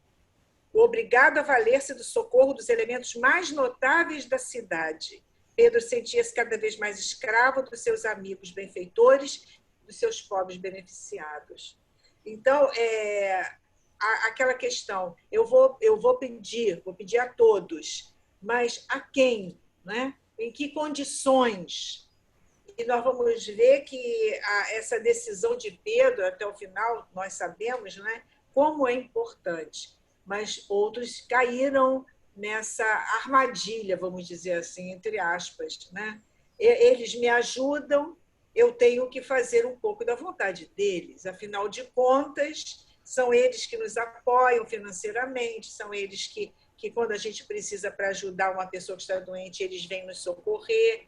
Obrigado a valer-se do socorro dos elementos mais notáveis da cidade, Pedro sentia-se cada vez mais escravo dos seus amigos benfeitores, dos seus pobres beneficiados. Então, aquela questão, eu vou pedir a todos, mas a quem? Né? Em que condições? E nós vamos ver que essa decisão de Pedro, até o final, nós sabemos, né, como é importante. Mas outros caíram nessa armadilha, vamos dizer assim, entre aspas. Né? Eles me ajudam, eu tenho que fazer um pouco da vontade deles. Afinal de contas, são eles que nos apoiam financeiramente, são eles que quando a gente precisa para ajudar uma pessoa que está doente, eles vêm nos socorrer.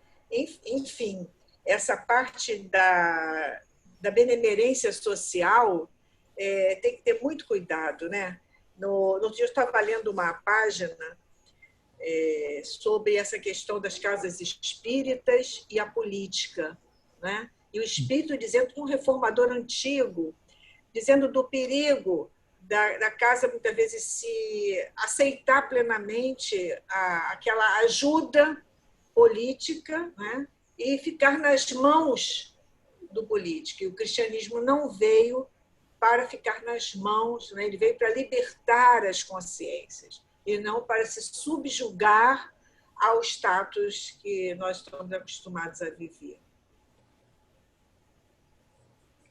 Enfim, essa parte da benemerência social tem que ter muito cuidado. Né? No dia eu estava lendo uma página sobre essa questão das casas espíritas e a política. Né? E o espírito dizendo que um reformador antigo, dizendo do perigo da casa, muitas vezes, se aceitar plenamente aquela ajuda política, né? E ficar nas mãos do político. E o cristianismo não veio para ficar nas mãos, né? Ele veio para libertar as consciências, e não para se subjugar ao status que nós estamos acostumados a viver.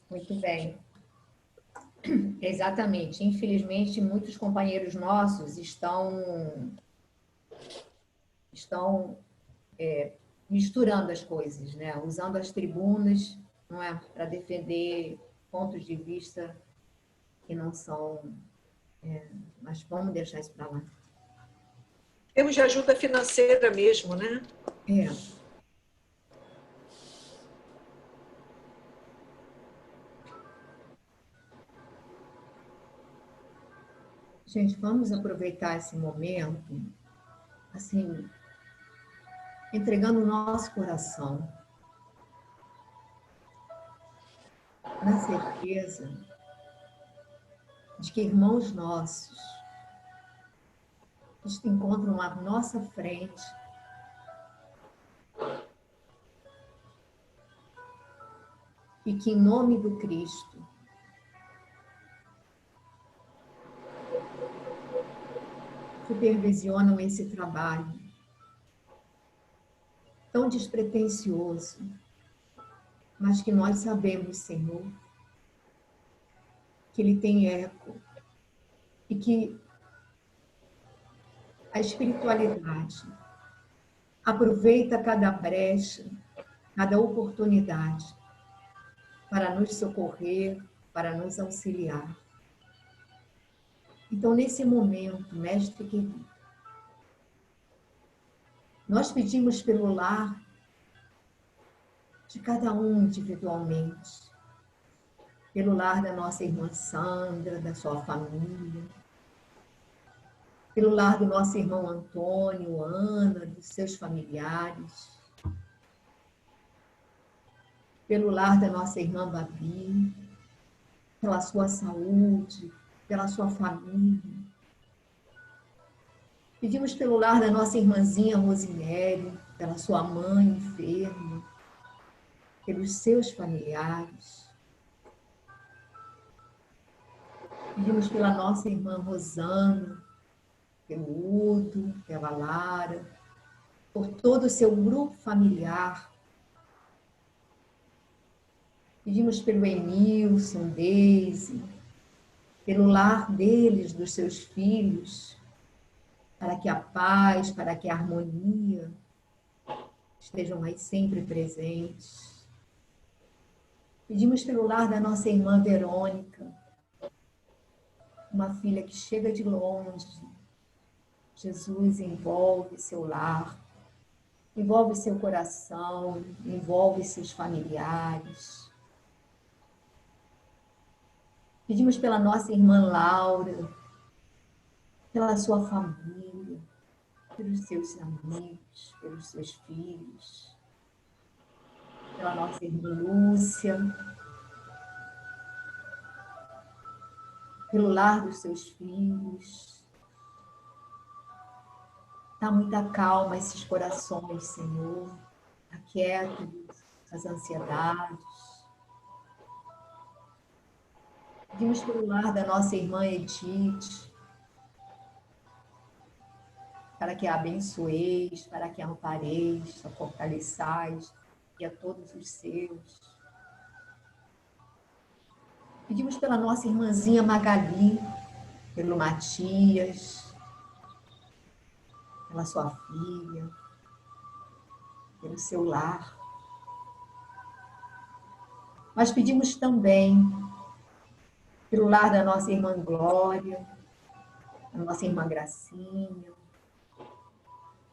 Muito bem. Exatamente. Infelizmente, muitos companheiros nossos estão misturando as coisas, né? Usando as tribunas, não é, para defender pontos de vista que não são. Mas vamos deixar isso para lá. Temos de ajuda financeira mesmo, né? Gente, vamos aproveitar esse momento, assim, entregando o nosso coração, na certeza de que irmãos nossos se encontram à nossa frente, e que, em nome do Cristo, supervisionam esse trabalho tão despretensioso, mas que nós sabemos, Senhor, que ele tem eco e que a espiritualidade aproveita cada brecha, cada oportunidade para nos socorrer, para nos auxiliar. Então, nesse momento, Mestre querido, nós pedimos pelo lar de cada um individualmente, pelo lar da nossa irmã Sandra, da sua família, pelo lar do nosso irmão Antônio, Ana, dos seus familiares, pelo lar da nossa irmã Babi, pela sua saúde, pela sua família. Pedimos pelo lar da nossa irmãzinha Rosinelli, pela sua mãe enferma, pelos seus familiares. Pedimos pela nossa irmã Rosana, pelo Udo, pela Lara, por todo o seu grupo familiar. Pedimos pelo Emilson, Deise, pelo lar deles, dos seus filhos, para que a paz, para que a harmonia estejam aí sempre presentes. Pedimos pelo lar da nossa irmã Verônica, uma filha que chega de longe. Jesus envolve seu lar, envolve seu coração, envolve seus familiares. Pedimos pela nossa irmã Laura, pela sua família, pelos seus amigos, pelos seus filhos, pela nossa irmã Lúcia, pelo lar dos seus filhos. Dá muita calma a esses corações, Senhor. Aquieta as ansiedades. Pedimos pelo lar da nossa irmã Edith, para que a abençoeis, para que a ampareis, a fortaleçais e a todos os seus. Pedimos pela nossa irmãzinha Magali, pelo Matias, pela sua filha, pelo seu lar. Mas pedimos também pelo lar da nossa irmã Glória, da nossa irmã Gracinha,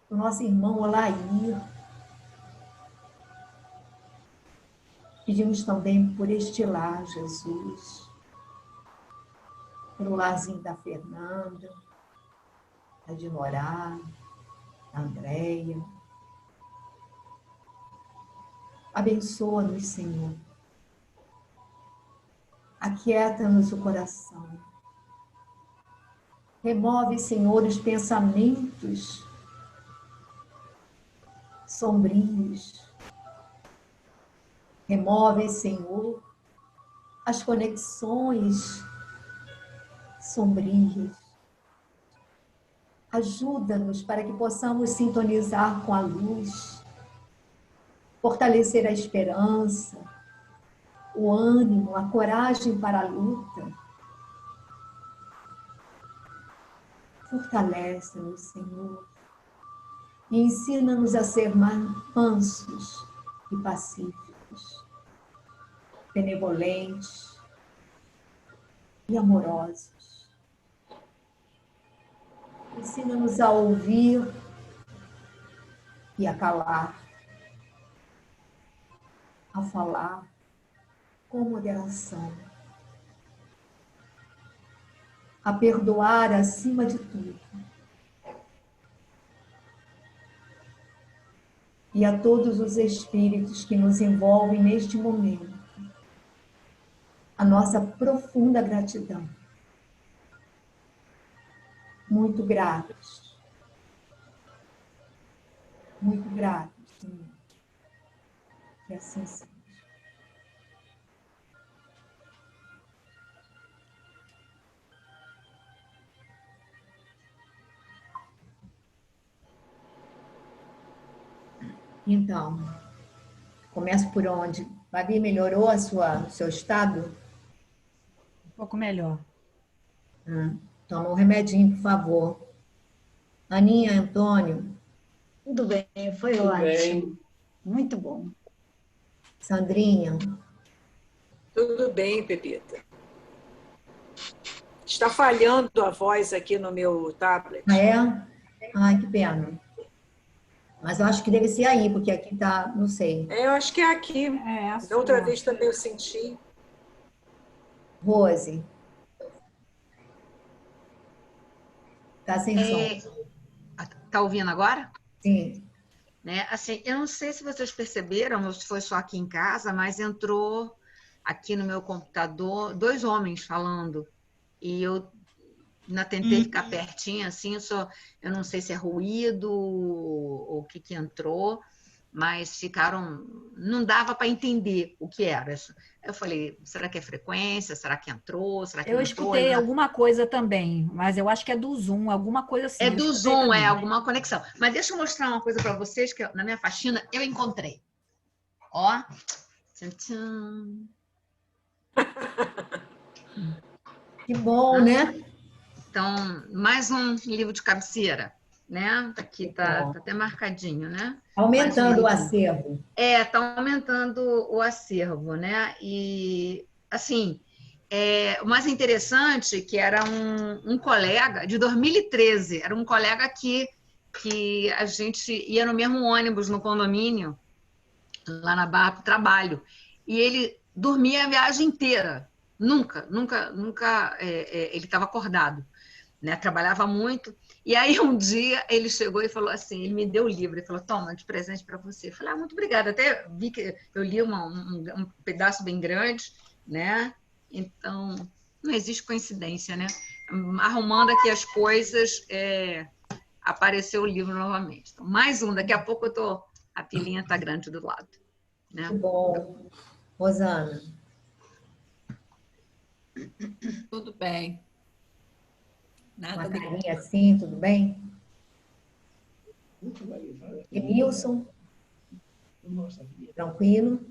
do nosso irmão Olair. Pedimos também por este lar, Jesus, pelo larzinho da Fernanda, da Dinorá, da Andréia. Abençoa-nos, Senhor. Aquieta-nos o coração. Remove, Senhor, os pensamentos sombrios. Remove, Senhor, as conexões sombrias. Ajuda-nos para que possamos sintonizar com a luz, fortalecer a esperança, o ânimo, a coragem para a luta. Fortalece-nos, Senhor, e ensina-nos a ser mansos e pacíficos, benevolentes e amorosos. Ensina-nos a ouvir e a calar, a falar com moderação, a perdoar acima de tudo. E a todos os espíritos que nos envolvem neste momento, a nossa profunda gratidão. Muito gratos. Muito gratos, Senhor. Que assim seja. Então, começo por onde? Babi, melhorou o seu estado? Um pouco melhor. Toma um remedinho, por favor. Aninha, Antônio. Tudo bem, foi Tudo ótimo. bem. Muito bom. Sandrinha. Tudo bem, Pepita. Está falhando a voz aqui no meu tablet. Ah, é? Ai, que pena. Mas eu acho que deve ser aí, porque aqui tá, não sei. Eu acho que é aqui. Da outra vez também eu senti. Rose. Tá sem som. Tá ouvindo agora? Sim. Né? Assim, eu não sei se vocês perceberam, ou se foi só aqui em casa, mas entrou aqui no meu computador 2 homens falando. E eu ainda tentei ficar pertinho, assim, eu não sei se é ruído ou o que entrou, mas ficaram, não dava para entender o que era. Eu falei, será que é frequência? Será que entrou? Será que Eu não escutei entrou? alguma coisa também, mas eu acho que é do Zoom, alguma coisa assim. É Eu do escutei Zoom, também. é alguma conexão. Mas deixa eu mostrar uma coisa para vocês que na minha faxina eu encontrei. Ó. Tchan, tchan. Que bom, né? Então, mais um livro de cabeceira, né? Aqui tá até marcadinho, né? Aumentando o acervo. Tá aumentando o acervo, né? E, assim, o mais interessante que era um colega de 2013, era um colega que a gente ia no mesmo ônibus no condomínio, lá na Barra, para o trabalho. E ele dormia a viagem inteira. Nunca ele estava acordado, né? Trabalhava muito. E aí um dia ele chegou e falou assim, ele me deu o livro, ele falou, toma, de presente para você. Eu falei, muito obrigada. Até vi que eu li um pedaço bem grande, né? Então, não existe coincidência, né? Arrumando aqui as coisas, apareceu o livro novamente. Então, mais um, daqui a pouco a pilinha está grande do lado. Né? Que bom. Rosana. Tudo bem. Nada Uma de... carinha assim, tudo bem? Emilson? Tranquilo?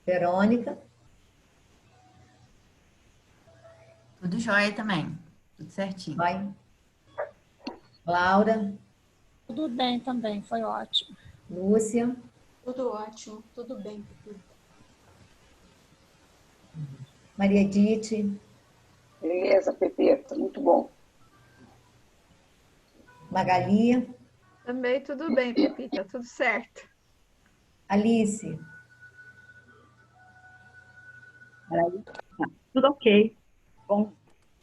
Verônica? Tudo jóia também. Tudo certinho. Vai. Laura? Tudo bem também, foi ótimo. Lúcia? Tudo ótimo, tudo bem. Maria Edith? Beleza, Pepeta, muito bom. Magali? Também tudo bem, Pepita, tudo certo. Alice? Tudo ok. Bom,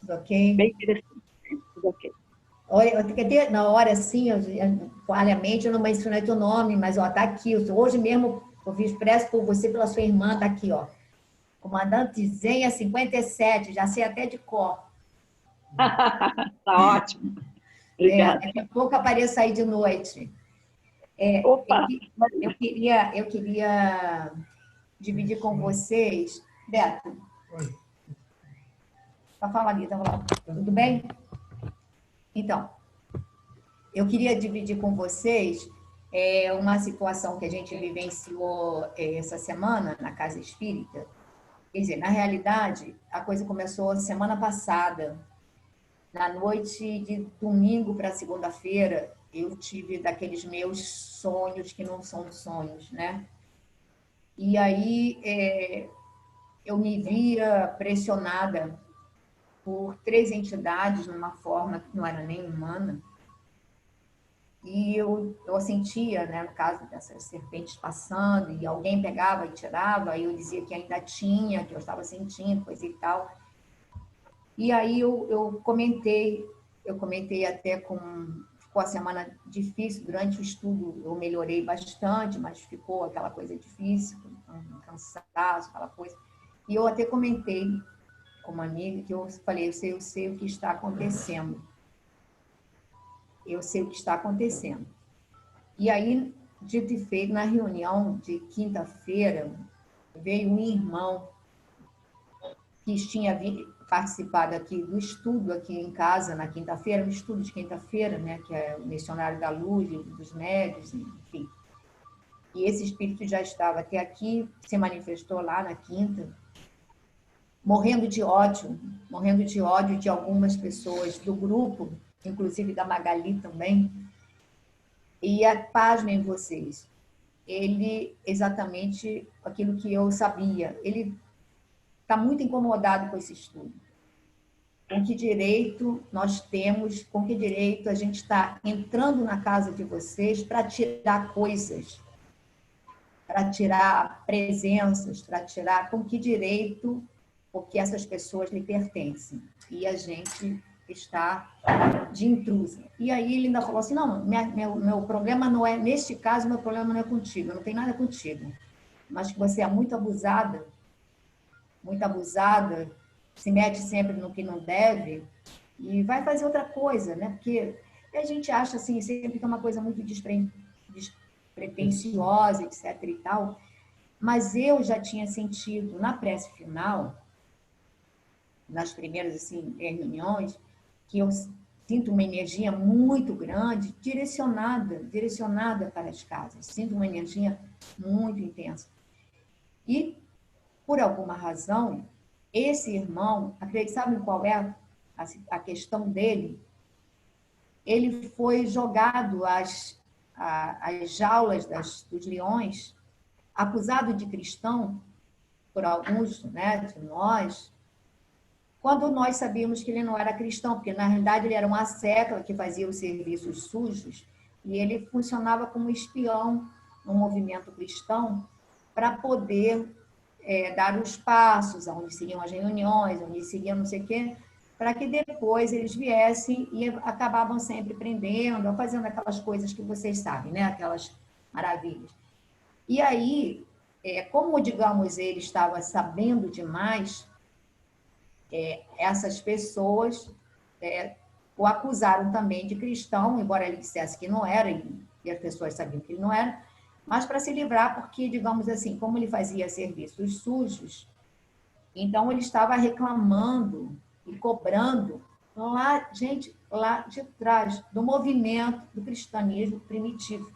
Tudo ok? bem interessante. Tudo ok. Olha, na hora assim, falhamente, eu não mencionei teu nome, mas ó, tá aqui. Hoje mesmo eu fiz expresso por você, pela sua irmã, tá aqui, ó. Comandante Zenha 57, já sei até de cor. Tá ótimo. Obrigada. Daqui a pouco apareço aí de noite. Opa! Eu queria dividir com vocês. Beto. Tá falando, tá falando. Tudo bem? Então, eu queria dividir com vocês uma situação que a gente vivenciou essa semana na Casa Espírita. Quer dizer, na realidade, a coisa começou semana passada. Na noite de domingo para segunda-feira, eu tive daqueles meus sonhos que não são sonhos, né? E aí eu me via pressionada por 3 entidades de uma forma que não era nem humana. E eu sentia, né, no caso dessas serpentes passando, e alguém pegava e tirava, e eu dizia que ainda tinha, que eu estava sentindo, coisa e tal. E aí eu comentei até ficou a semana difícil, durante o estudo eu melhorei bastante, mas ficou aquela coisa difícil, um cansaço, aquela coisa. E eu até comentei com uma amiga que eu falei, eu sei o que está acontecendo. Eu sei o que está acontecendo. E aí, dito e feito, na reunião de quinta-feira, veio um irmão que tinha participado aqui do estudo aqui em casa na quinta-feira, no estudo de quinta-feira, né, que é o Missionário da Luz, dos Médios, enfim. E esse espírito já estava até aqui, se manifestou lá na quinta, morrendo de ódio de algumas pessoas do grupo, inclusive da Magali também. E pasmem vocês, ele exatamente aquilo que eu sabia, ele está muito incomodado com esse estudo. Com que direito nós temos, com que direito a gente está entrando na casa de vocês para tirar coisas, para tirar presenças, para tirar, com que direito, porque essas pessoas lhe pertencem. E a gente está de intrusa. E aí ele ainda falou assim, não, meu problema não é, neste caso, meu problema não é contigo, não tem nada contigo, mas que você é muito abusada, se mete sempre no que não deve e vai fazer outra coisa, né? Porque a gente acha assim, sempre que é uma coisa muito despretensiosa, etc. e tal, mas eu já tinha sentido na prece final, nas primeiras assim, reuniões, que eu sinto uma energia muito grande, direcionada para as casas. Sinto uma energia muito intensa. E, por alguma razão, esse irmão, sabe qual é a questão dele? Ele foi jogado às jaulas dos leões, acusado de cristão por alguns, né, de nós, quando nós sabíamos que ele não era cristão, porque na realidade ele era uma seca que fazia os serviços sujos e ele funcionava como espião no movimento cristão para poder dar os passos, onde seriam as reuniões, onde seria não sei o quê, para que depois eles viessem e acabavam sempre prendendo, fazendo aquelas coisas que vocês sabem, né? Aquelas maravilhas. E aí, como, digamos, ele estava sabendo demais, essas pessoas o acusaram também de cristão, embora ele dissesse que não era, e as pessoas sabiam que ele não era, mas para se livrar, porque, digamos assim, como ele fazia serviços sujos, Então, ele estava reclamando e cobrando lá, gente, lá de trás, do movimento do cristianismo primitivo.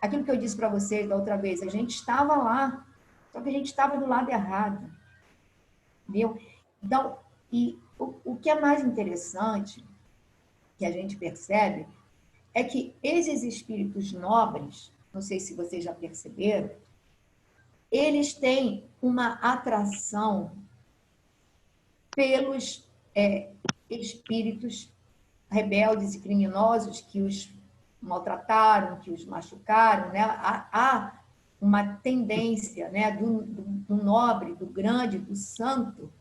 Aquilo que eu disse para vocês da outra vez, a gente estava lá, só que a gente estava do lado errado. Entendeu? Então, e o que é mais interessante, que a gente percebe, é que esses espíritos nobres, não sei se vocês já perceberam, eles têm uma atração pelos espíritos rebeldes e criminosos que os maltrataram, que os machucaram, né? Há uma tendência, né, do nobre, do grande, do santo,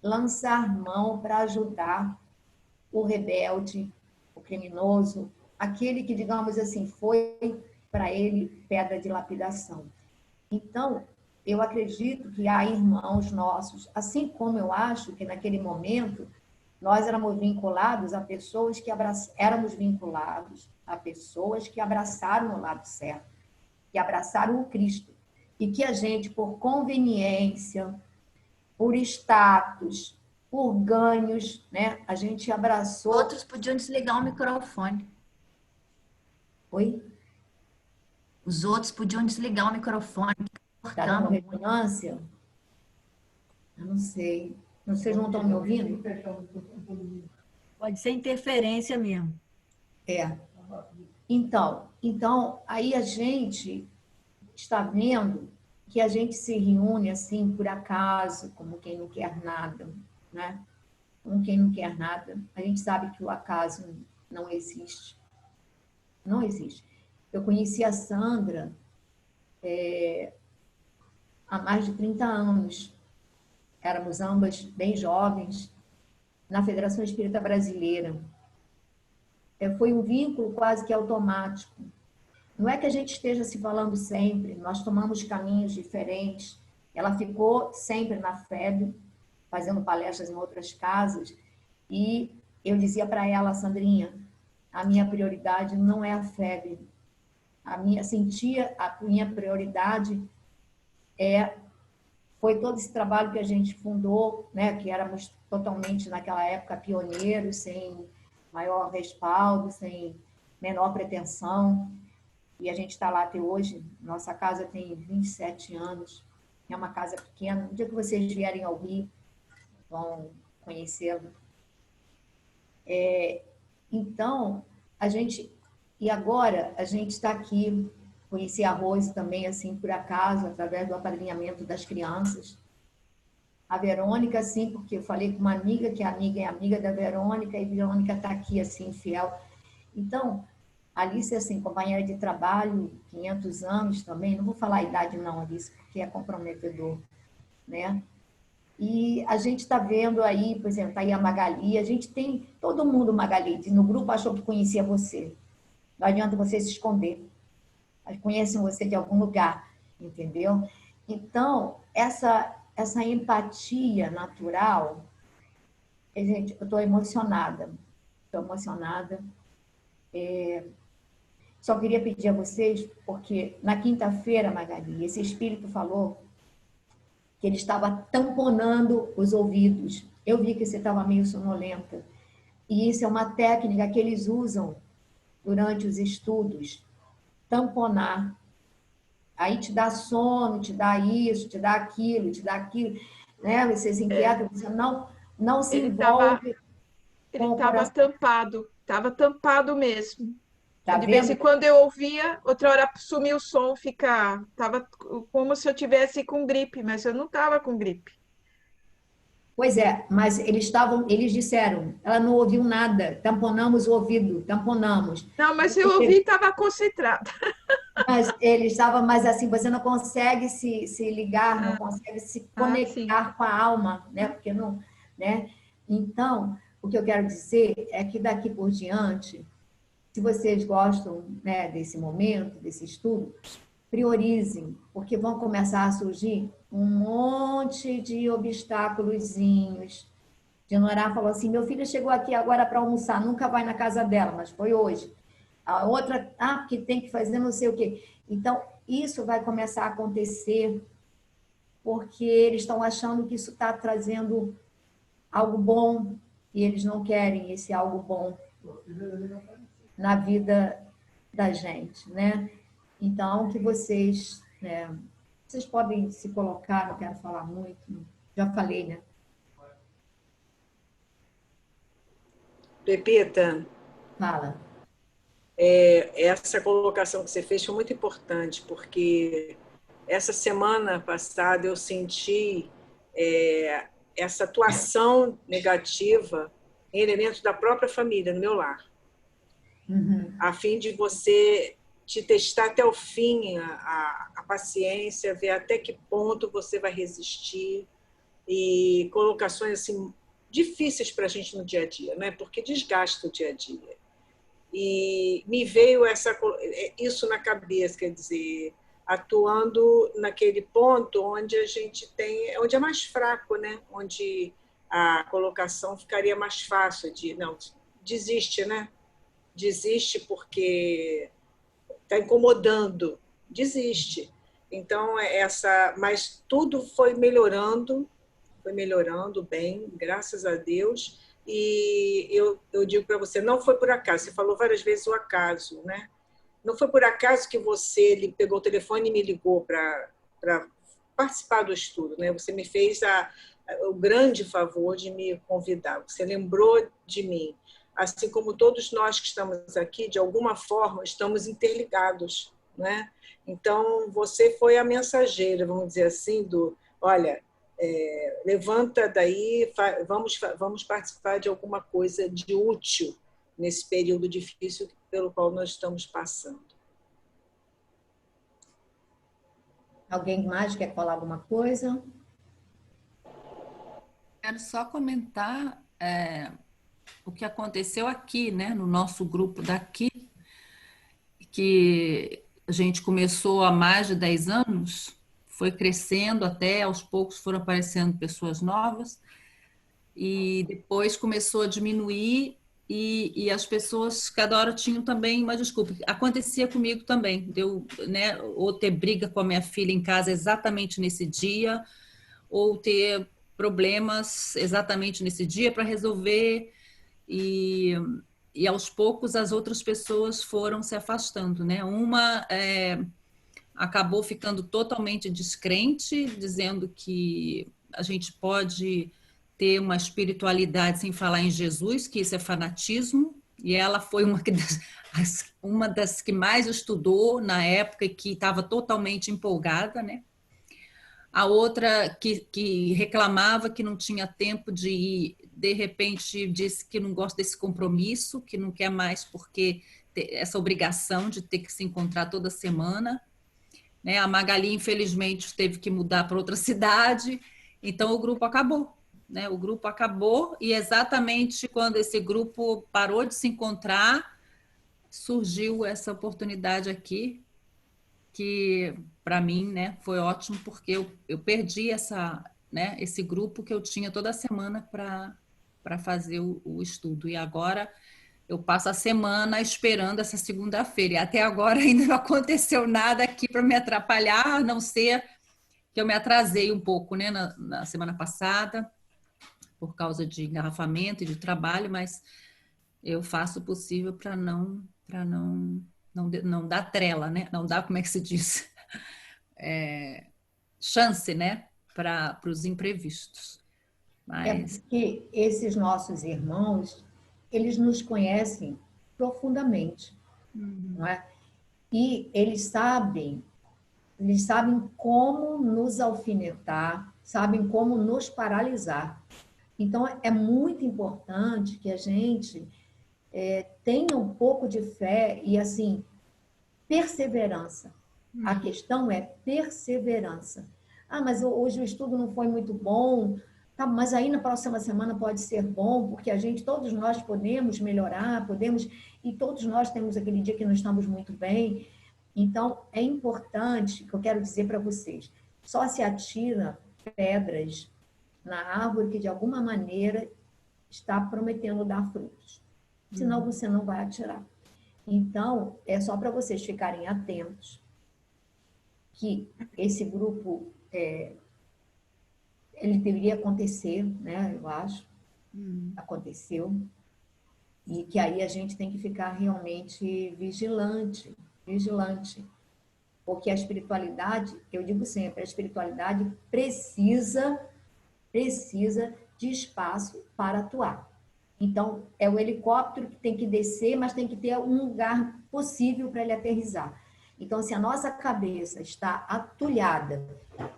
lançar mão para ajudar o rebelde, o criminoso, aquele que, digamos assim, foi para ele pedra de lapidação. Então, eu acredito que há irmãos nossos, assim como eu acho que naquele momento nós éramos vinculados a pessoas que éramos vinculados a pessoas que abraçaram o lado certo, que abraçaram o Cristo, e que a gente, por conveniência, por status, por ganhos, né, a gente abraçou. Outros podiam desligar o microfone. Oi? Os outros podiam desligar o microfone. Está dando ressonância? Eu não sei. Vocês não estão me ouvindo? Pode ser interferência mesmo. Então, aí a gente está vendo que a gente se reúne assim por acaso, como quem não quer nada, né? Como quem não quer nada. A gente sabe que o acaso não existe. Não existe. Eu conheci a Sandra há mais de 30 anos. Éramos ambas bem jovens, na Federação Espírita Brasileira. Foi um vínculo quase que automático. Não é que a gente esteja se falando sempre, nós tomamos caminhos diferentes. Ela ficou sempre na FEB, fazendo palestras em outras casas, e eu dizia para ela, Sandrinha, a minha prioridade não é a FEB. A minha prioridade foi todo esse trabalho que a gente fundou, né, que éramos totalmente, naquela época, pioneiros, sem maior respaldo, sem menor pretensão. E a gente está lá até hoje. Nossa casa tem 27 anos. É uma casa pequena. No dia que vocês vierem ao Rio, vão conhecê-la. Então, e agora a gente está aqui. Conheci a Rose também, assim, por acaso, através do apadrinhamento das crianças. A Verônica, sim, porque eu falei com uma amiga, que a amiga é amiga da Verônica, e a Verônica está aqui, assim, fiel. Então, Alice, assim, companheira de trabalho, 500 anos também, não vou falar a idade não, Alice, porque é comprometedor, né? E a gente está vendo aí, por exemplo, tá aí a Magali, a gente tem, todo mundo, Magali, no grupo achou que conhecia você. Não adianta você se esconder. Elas conhecem você de algum lugar, entendeu? Então, essa empatia natural, gente, eu estou emocionada. Estou emocionada. Só queria pedir a vocês, porque na quinta-feira, Magali, esse espírito falou que ele estava tamponando os ouvidos. Eu vi que você estava meio sonolenta. E isso é uma técnica que eles usam durante os estudos. Tamponar. Aí te dá sono, te dá isso, te dá aquilo, né? Você se inquieta, você não se envolve. Ele estava tampado mesmo. Tá de vez em quando eu ouvia, outra hora sumiu o som, estava como se eu tivesse com gripe, mas eu não estava com gripe. Pois é, mas eles disseram, ela não ouviu nada, tamponamos o ouvido, tamponamos. Não, mas eu ouvi e estava concentrada. Mas eles estavam, mas assim, você não consegue se ligar, não consegue se conectar com a alma, né? Porque não, né? Então, o que eu quero dizer é que daqui por diante, se vocês gostam, né, desse momento, desse estudo, priorizem, porque vão começar a surgir um monte de obstáculozinhos. Dinorá falou assim, meu filho chegou aqui agora para almoçar, nunca vai na casa dela, mas foi hoje. A outra, porque tem que fazer não sei o quê. Então, isso vai começar a acontecer porque eles estão achando que isso está trazendo algo bom e eles não querem esse algo bom na vida da gente, né? Então, que vocês, né, vocês podem se colocar, não quero falar muito, já falei, né? Pepita, Fala. essa colocação que você fez foi muito importante, porque essa semana passada eu senti essa atuação negativa em elementos da própria família, no meu lar, a fim de você te testar até o fim a paciência, ver até que ponto você vai resistir, e colocações assim difíceis para a gente no dia a dia, né? Porque desgasta o dia a dia. E me veio isso na cabeça, quer dizer, atuando naquele ponto onde a gente tem, onde é mais fraco, né? Onde a colocação ficaria mais fácil de, não, desiste, né? Desiste porque está incomodando, desiste. Então, mas tudo foi melhorando bem, graças a Deus. E eu digo para você, não foi por acaso, você falou várias vezes o acaso, né? Não foi por acaso que você pegou o telefone e me ligou para participar do estudo, né? Você me fez o grande favor de me convidar, você lembrou de mim. Assim como todos nós que estamos aqui, de alguma forma, estamos interligados, né? Então, você foi a mensageira, vamos dizer assim, olha, levanta daí, vamos participar de alguma coisa de útil nesse período difícil pelo qual nós estamos passando. Alguém mais quer falar alguma coisa? Quero só comentar o que aconteceu aqui, né, no nosso grupo daqui, que a gente começou há mais de 10 anos, foi crescendo até, aos poucos foram aparecendo pessoas novas, e depois começou a diminuir, e as pessoas cada hora tinham também uma desculpa. Acontecia comigo também, deu, né, ou ter briga com a minha filha em casa exatamente nesse dia, ou ter problemas exatamente nesse dia para resolver, e aos poucos as outras pessoas foram se afastando, né? Uma acabou ficando totalmente descrente, dizendo que a gente pode ter uma espiritualidade sem falar em Jesus, que isso é fanatismo, e ela foi uma das que mais estudou na época e que estava totalmente empolgada, né? A outra que reclamava que não tinha tempo de ir, de repente disse que não gosta desse compromisso, que não quer mais porque essa obrigação de ter que se encontrar toda semana, né? A Magali, infelizmente, teve que mudar para outra cidade, então o grupo acabou, né? O grupo acabou, e exatamente quando esse grupo parou de se encontrar, surgiu essa oportunidade aqui, que para mim, né, foi ótimo, porque eu perdi né, esse grupo que eu tinha toda semana para fazer o estudo, e agora eu passo a semana esperando essa segunda-feira, e até agora ainda não aconteceu nada aqui para me atrapalhar, a não ser que eu me atrasei um pouco, né, na semana passada, por causa de engarrafamento e de trabalho, mas eu faço o possível para não dar trela, né? Não dá, como é que se diz? Chance, né? Para os imprevistos. Mas... É porque esses nossos irmãos, eles nos conhecem profundamente, não é? E eles sabem como nos alfinetar, sabem como nos paralisar. Então, é muito importante que a gente tenha um pouco de fé e, assim, perseverança. A questão é perseverança. Ah, mas hoje o estudo não foi muito bom. Tá, mas aí na próxima semana pode ser bom, porque todos nós podemos melhorar, e todos nós temos aquele dia que não estamos muito bem. Então, é importante, que eu quero dizer para vocês, só se atira pedras na árvore que de alguma maneira está prometendo dar frutos. Senão você não vai atirar. Então, é só para vocês ficarem atentos que esse grupo ele deveria acontecer, né? Eu acho. Aconteceu. E que aí a gente tem que ficar realmente vigilante, vigilante. Porque a espiritualidade, eu digo sempre, a espiritualidade precisa de espaço para atuar. Então, é o helicóptero que tem que descer, mas tem que ter um lugar possível para ele aterrissar. Então, se a nossa cabeça está atulhada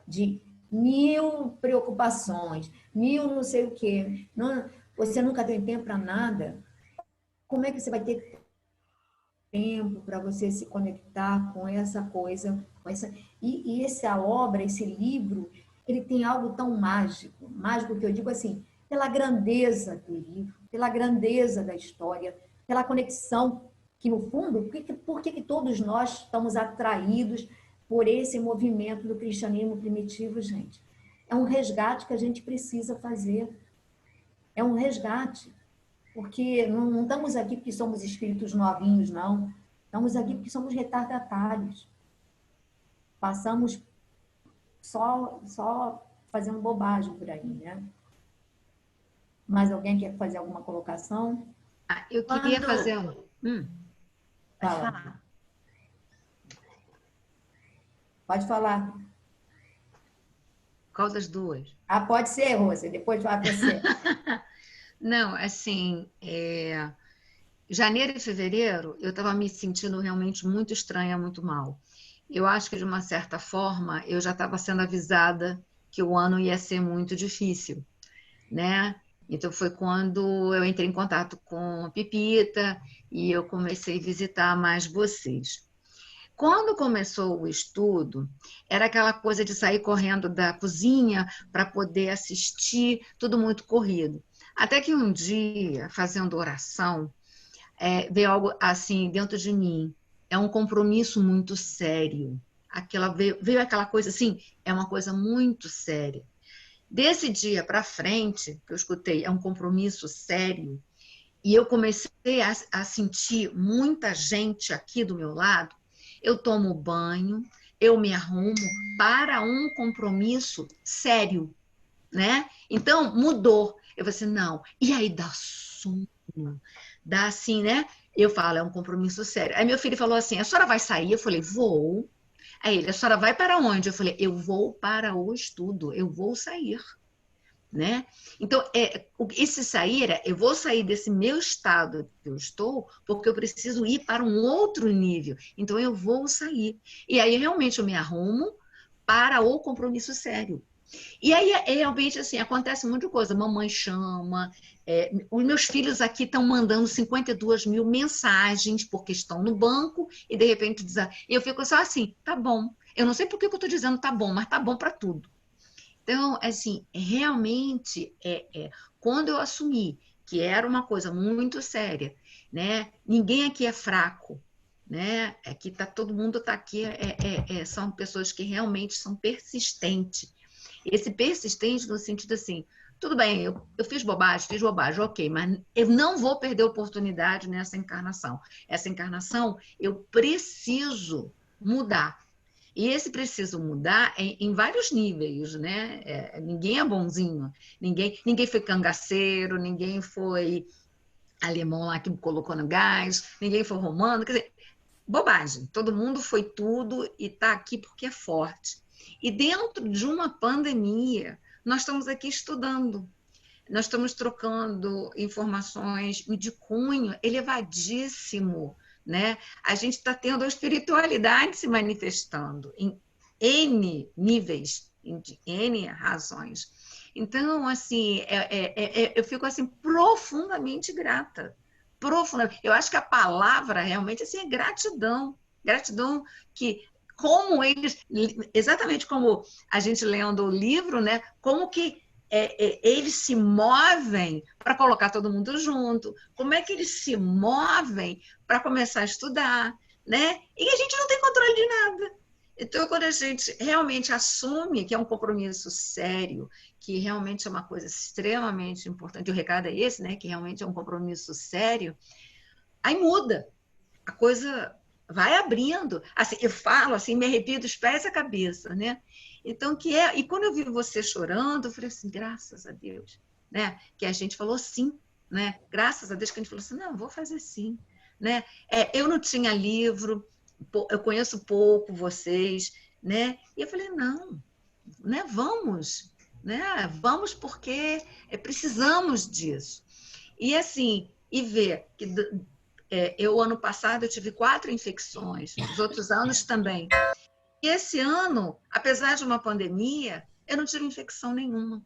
de 1000 preocupações, 1000 não sei o quê, não, você nunca tem tempo para nada, como é que você vai ter tempo para você se conectar com essa coisa? E essa obra, esse livro, ele tem algo tão mágico, mágico que eu digo assim, pela grandeza do livro, pela grandeza da história, pela conexão, que no fundo, por que todos nós estamos atraídos por esse movimento do cristianismo primitivo, gente? É um resgate que a gente precisa fazer. É um resgate. Porque não estamos aqui porque somos espíritos novinhos, não. Estamos aqui porque somos retardatários. Passamos só fazendo bobagem por aí, né? Mais alguém quer fazer alguma colocação? Eu queria fazer um... Pode falar. Pode falar. Qual das duas? Pode ser, Rose, depois vai para você. Não, assim, janeiro e fevereiro eu estava me sentindo realmente muito estranha, muito mal. Eu acho que, de uma certa forma, eu já estava sendo avisada que o ano ia ser muito difícil, né? Então, foi quando eu entrei em contato com a Pepita e eu comecei a visitar mais vocês. Quando começou o estudo, era aquela coisa de sair correndo da cozinha para poder assistir, tudo muito corrido. Até que um dia, fazendo oração, veio algo assim dentro de mim. É um compromisso muito sério. Veio aquela coisa assim, é uma coisa muito séria. Desse dia para frente, que eu escutei, é um compromisso sério, e eu comecei a sentir muita gente aqui do meu lado. Eu tomo banho, eu me arrumo para um compromisso sério, né? Então, mudou. Eu falei assim, não. E aí dá sono, dá assim, né? Eu falo, é um compromisso sério. Aí meu filho falou assim, a senhora vai sair? Eu falei, vou. Aí ele, a senhora vai para onde? Eu falei, eu vou para o estudo, eu vou sair, né? Então, esse sair, eu vou sair desse meu estado que eu estou, porque eu preciso ir para um outro nível. Então, eu vou sair. E aí, realmente, eu me arrumo para o compromisso sério. E aí, realmente, assim, acontece muita coisa. Mamãe chama, os meus filhos aqui estão mandando 52 mil mensagens, porque estão no banco, e de repente eu fico só assim, tá bom. Eu não sei por que eu estou dizendo tá bom, mas tá bom para tudo. Então, assim, realmente, quando eu assumi que era uma coisa muito séria, né? Ninguém aqui é fraco, né? Aqui todo mundo está aqui, são pessoas que realmente são persistentes. Esse persistente no sentido assim, tudo bem, eu fiz bobagem, ok, mas eu não vou perder a oportunidade nessa encarnação. Essa encarnação, eu preciso mudar. E esse preciso mudar em vários níveis, né? Ninguém é bonzinho, ninguém foi cangaceiro, ninguém foi alemão lá que colocou no gás, ninguém foi romano, quer dizer, bobagem. Todo mundo foi tudo e está aqui porque é forte. E dentro de uma pandemia, nós estamos aqui estudando, nós estamos trocando informações de cunho elevadíssimo, né? A gente está tendo a espiritualidade se manifestando em N níveis, em N razões. Então, assim, eu fico assim, profundamente grata. Eu acho que a palavra realmente assim, é gratidão. Gratidão que, como eles, exatamente como a gente lendo o livro, né? Como que eles se movem para colocar todo mundo junto, como é que eles se movem para começar a estudar, né? E a gente não tem controle de nada. Então, quando a gente realmente assume que é um compromisso sério, que realmente é uma coisa extremamente importante, o recado é esse, né? Que realmente é um compromisso sério, aí muda. A coisa vai abrindo. Assim, eu falo assim, me arrepio dos pés à cabeça, né? Então, e quando eu vi você chorando, eu falei assim, graças a Deus, né? Que a gente falou sim, né? Graças a Deus que a gente falou assim, não, vou fazer sim, né? Eu não tinha livro, eu conheço pouco vocês, né? E eu falei, não, né? Vamos, né? Vamos porque precisamos disso. E assim, e ver que ano passado eu tive 4 infecções, os outros anos também. E esse ano, apesar de uma pandemia, eu não tive infecção nenhuma,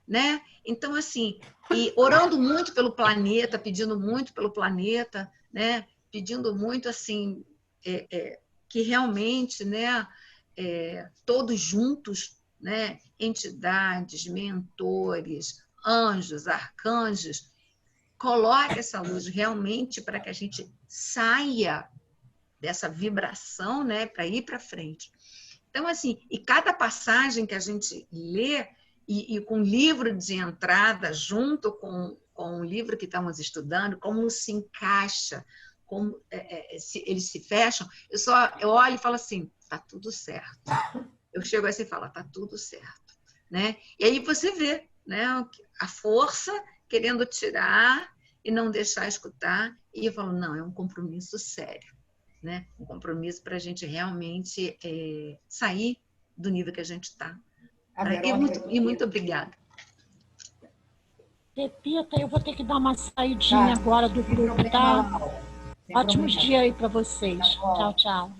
né? Então, assim, e orando muito pelo planeta, pedindo muito pelo planeta, né? Pedindo muito, assim, que realmente, né? Todos juntos, né? Entidades, mentores, anjos, arcanjos, coloque essa luz realmente para que a gente saia dessa vibração, né, para ir para frente. Então, assim, e cada passagem que a gente lê, e com o livro de entrada, junto com o livro que estamos estudando, como se encaixa, como eles se fecham, eu olho e falo assim, tá tudo certo. Eu chego assim e falo, tá tudo certo. Né? E aí você vê, né, a força querendo tirar e não deixar escutar, e eu falo, não, é um compromisso sério. Né? Um compromisso para a gente realmente sair do nível que a gente está. E muito obrigada. Pepita, eu vou ter que dar uma saidinha agora do grupo, tá? Ótimos dias aí para vocês. Tchau, tchau.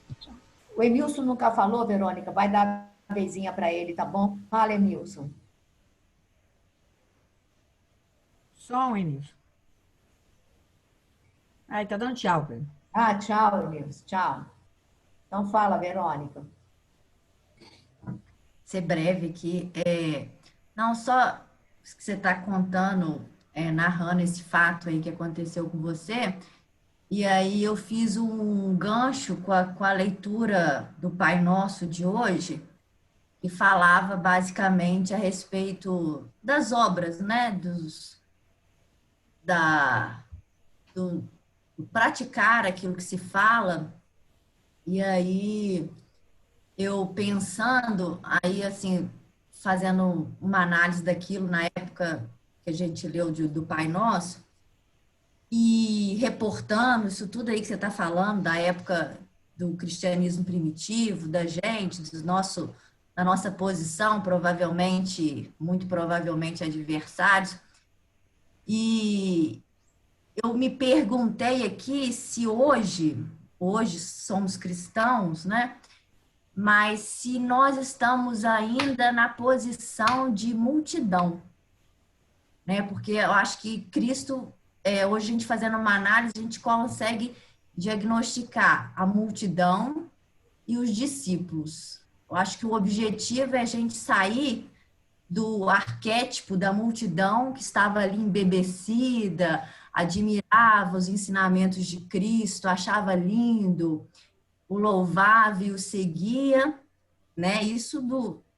O Emilson nunca falou, Verônica? Vai dar uma vezinha para ele, tá bom? Fala, Emilson. Som, Emilson. Aí, tá dando tchau, Pedro. Ah, tchau, Emilson. Tchau. Então fala, Verônica. Ser breve aqui. Não só que você está contando, narrando esse fato aí que aconteceu com você, e aí eu fiz um gancho com a leitura do Pai Nosso de hoje, que falava basicamente a respeito das obras, né? Do praticar aquilo que se fala. E aí eu pensando, aí assim, fazendo uma análise daquilo na época que a gente leu do Pai Nosso, e reportando isso tudo aí que você está falando, da época do cristianismo primitivo, da gente, da nossa posição, provavelmente, muito provavelmente adversários. E eu me perguntei aqui se hoje somos cristãos, né? Mas se nós estamos ainda na posição de multidão, né? Porque eu acho que Cristo, hoje a gente fazendo uma análise, a gente consegue diagnosticar a multidão e os discípulos. Eu acho que o objetivo é a gente sair do arquétipo da multidão que estava ali embebecida, admirava os ensinamentos de Cristo, achava lindo, o louvava e o seguia, né? Isso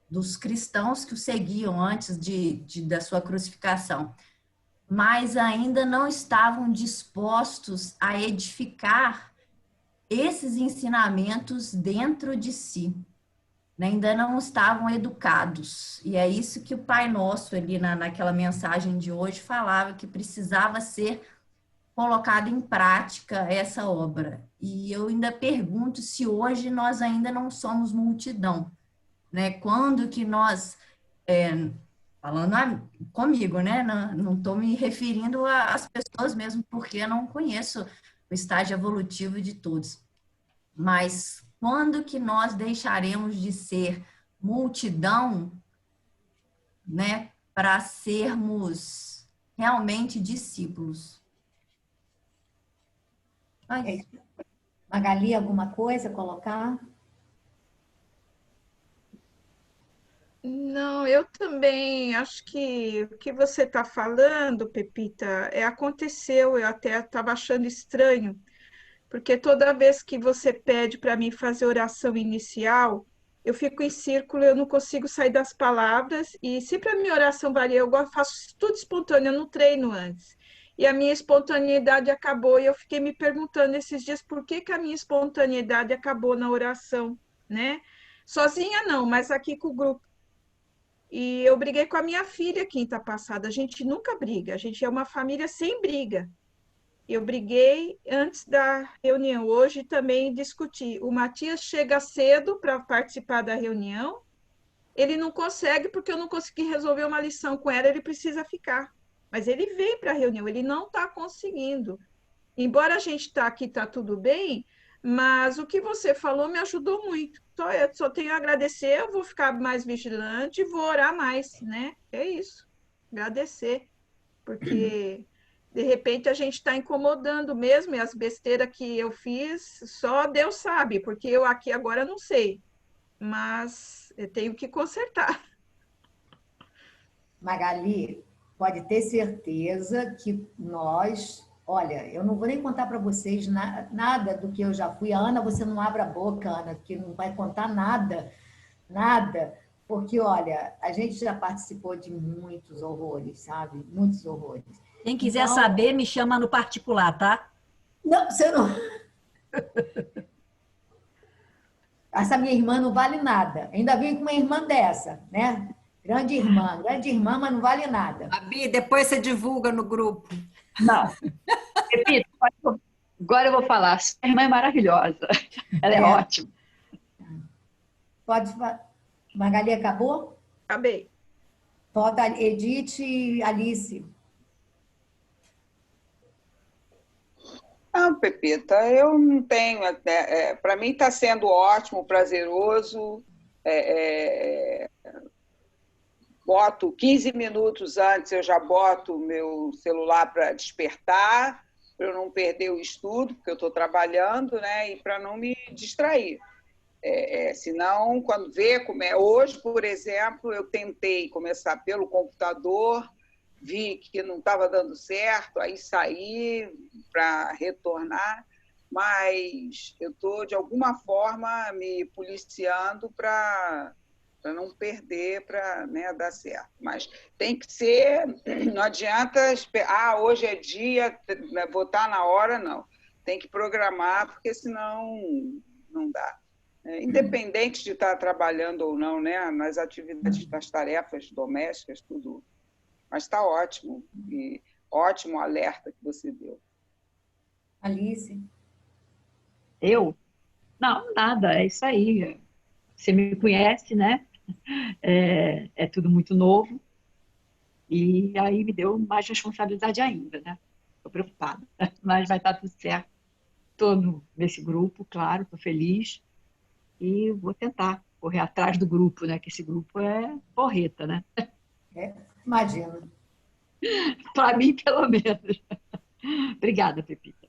dos cristãos que o seguiam antes da sua crucificação. Mas ainda não estavam dispostos a edificar esses ensinamentos dentro de si. Ainda não estavam educados. E é isso que o Pai Nosso, ali naquela mensagem de hoje, falava, que precisava ser colocado em prática essa obra. E eu ainda pergunto se hoje nós ainda não somos multidão. Né? Quando que nós, falando comigo, né? Não estou me referindo às pessoas mesmo, porque eu não conheço o estágio evolutivo de todos. Mas quando que nós deixaremos de ser multidão, né, para sermos realmente discípulos? Magali, alguma coisa a colocar? Não, eu também acho que o que você está falando, Pepita, aconteceu, eu até estava achando estranho, porque toda vez que você pede para mim fazer oração inicial, eu fico em círculo, eu não consigo sair das palavras, e sempre a minha oração varia, faço tudo espontâneo, eu não treino antes. e a minha espontaneidade acabou. E eu fiquei me perguntando esses dias por que a minha espontaneidade acabou na oração, né? Sozinha não, mas aqui com o grupo. E eu briguei com a minha filha quinta passada. A gente nunca briga, a gente é uma família sem briga. Eu briguei antes da reunião. Hoje também discuti. O Matias chega cedo para participar da reunião. Ele não consegue porque eu não consegui resolver uma lição com ela, ele precisa ficar. Mas ele vem para a reunião, ele não está conseguindo. Embora a gente está aqui, está tudo bem, mas o que você falou me ajudou muito. Eu só tenho a agradecer, eu vou ficar mais vigilante e vou orar mais, né? É isso, agradecer. Porque, de repente, a gente está incomodando mesmo, e as besteiras que eu fiz, só Deus sabe, porque eu aqui agora não sei. Mas eu tenho que consertar. Magali, pode ter certeza que nós... Olha, eu não vou nem contar para vocês nada do que eu já fui. A Ana, você não abre a boca, Ana, que não vai contar nada, nada. Porque, olha, a gente já participou de muitos horrores, sabe? Muitos horrores. Quem quiser saber, me chama no particular, tá? Não, você não... Essa minha irmã não vale nada. Ainda vem com uma irmã dessa, né? Grande irmã, mas não vale nada. Abi, depois você divulga no grupo. Não. Repito, agora eu vou falar. Sua irmã é maravilhosa. Ela é ótima. Pode falar. Magali, acabou? Acabei. Falta Edith e Alice. Não, Pepita, eu não tenho. Para mim está sendo ótimo, prazeroso. Boto 15 minutos antes, eu já boto o meu celular para despertar, para eu não perder o estudo, porque eu estou trabalhando, né? E para não me distrair. Senão, quando vê como é hoje, por exemplo, eu tentei começar pelo computador, vi que não estava dando certo, aí saí para retornar, mas eu estou, de alguma forma, me policiando para não perder, para, né, dar certo. Mas tem que ser, não adianta esperar, hoje é dia, vou estar na hora, não. Tem que programar, porque senão não dá. Independente de estar trabalhando ou não, né, nas atividades, das tarefas domésticas, tudo. Mas está ótimo, e ótimo alerta que você deu. Alice? Eu? Não, nada, é isso aí. Você me conhece, né? É tudo muito novo. E aí me deu mais responsabilidade ainda, né? Estou preocupada, mas vai estar tudo certo. Estou nesse grupo, claro, estou feliz. E vou tentar correr atrás do grupo, né? Que esse grupo é porreta, né? Imagino. Para mim, pelo menos. Obrigada, Pepita.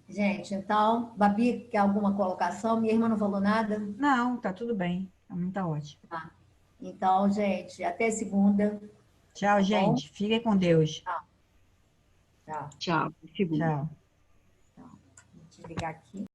Gente, então, Babi, quer alguma colocação? Minha irmã não falou nada? Não, tá tudo bem. Pra mim tá ótimo. Então, gente, até segunda. Tchau, gente. Fiquem com Deus. Tchau. Tchau. Segunda. Tchau. Vou desligar aqui.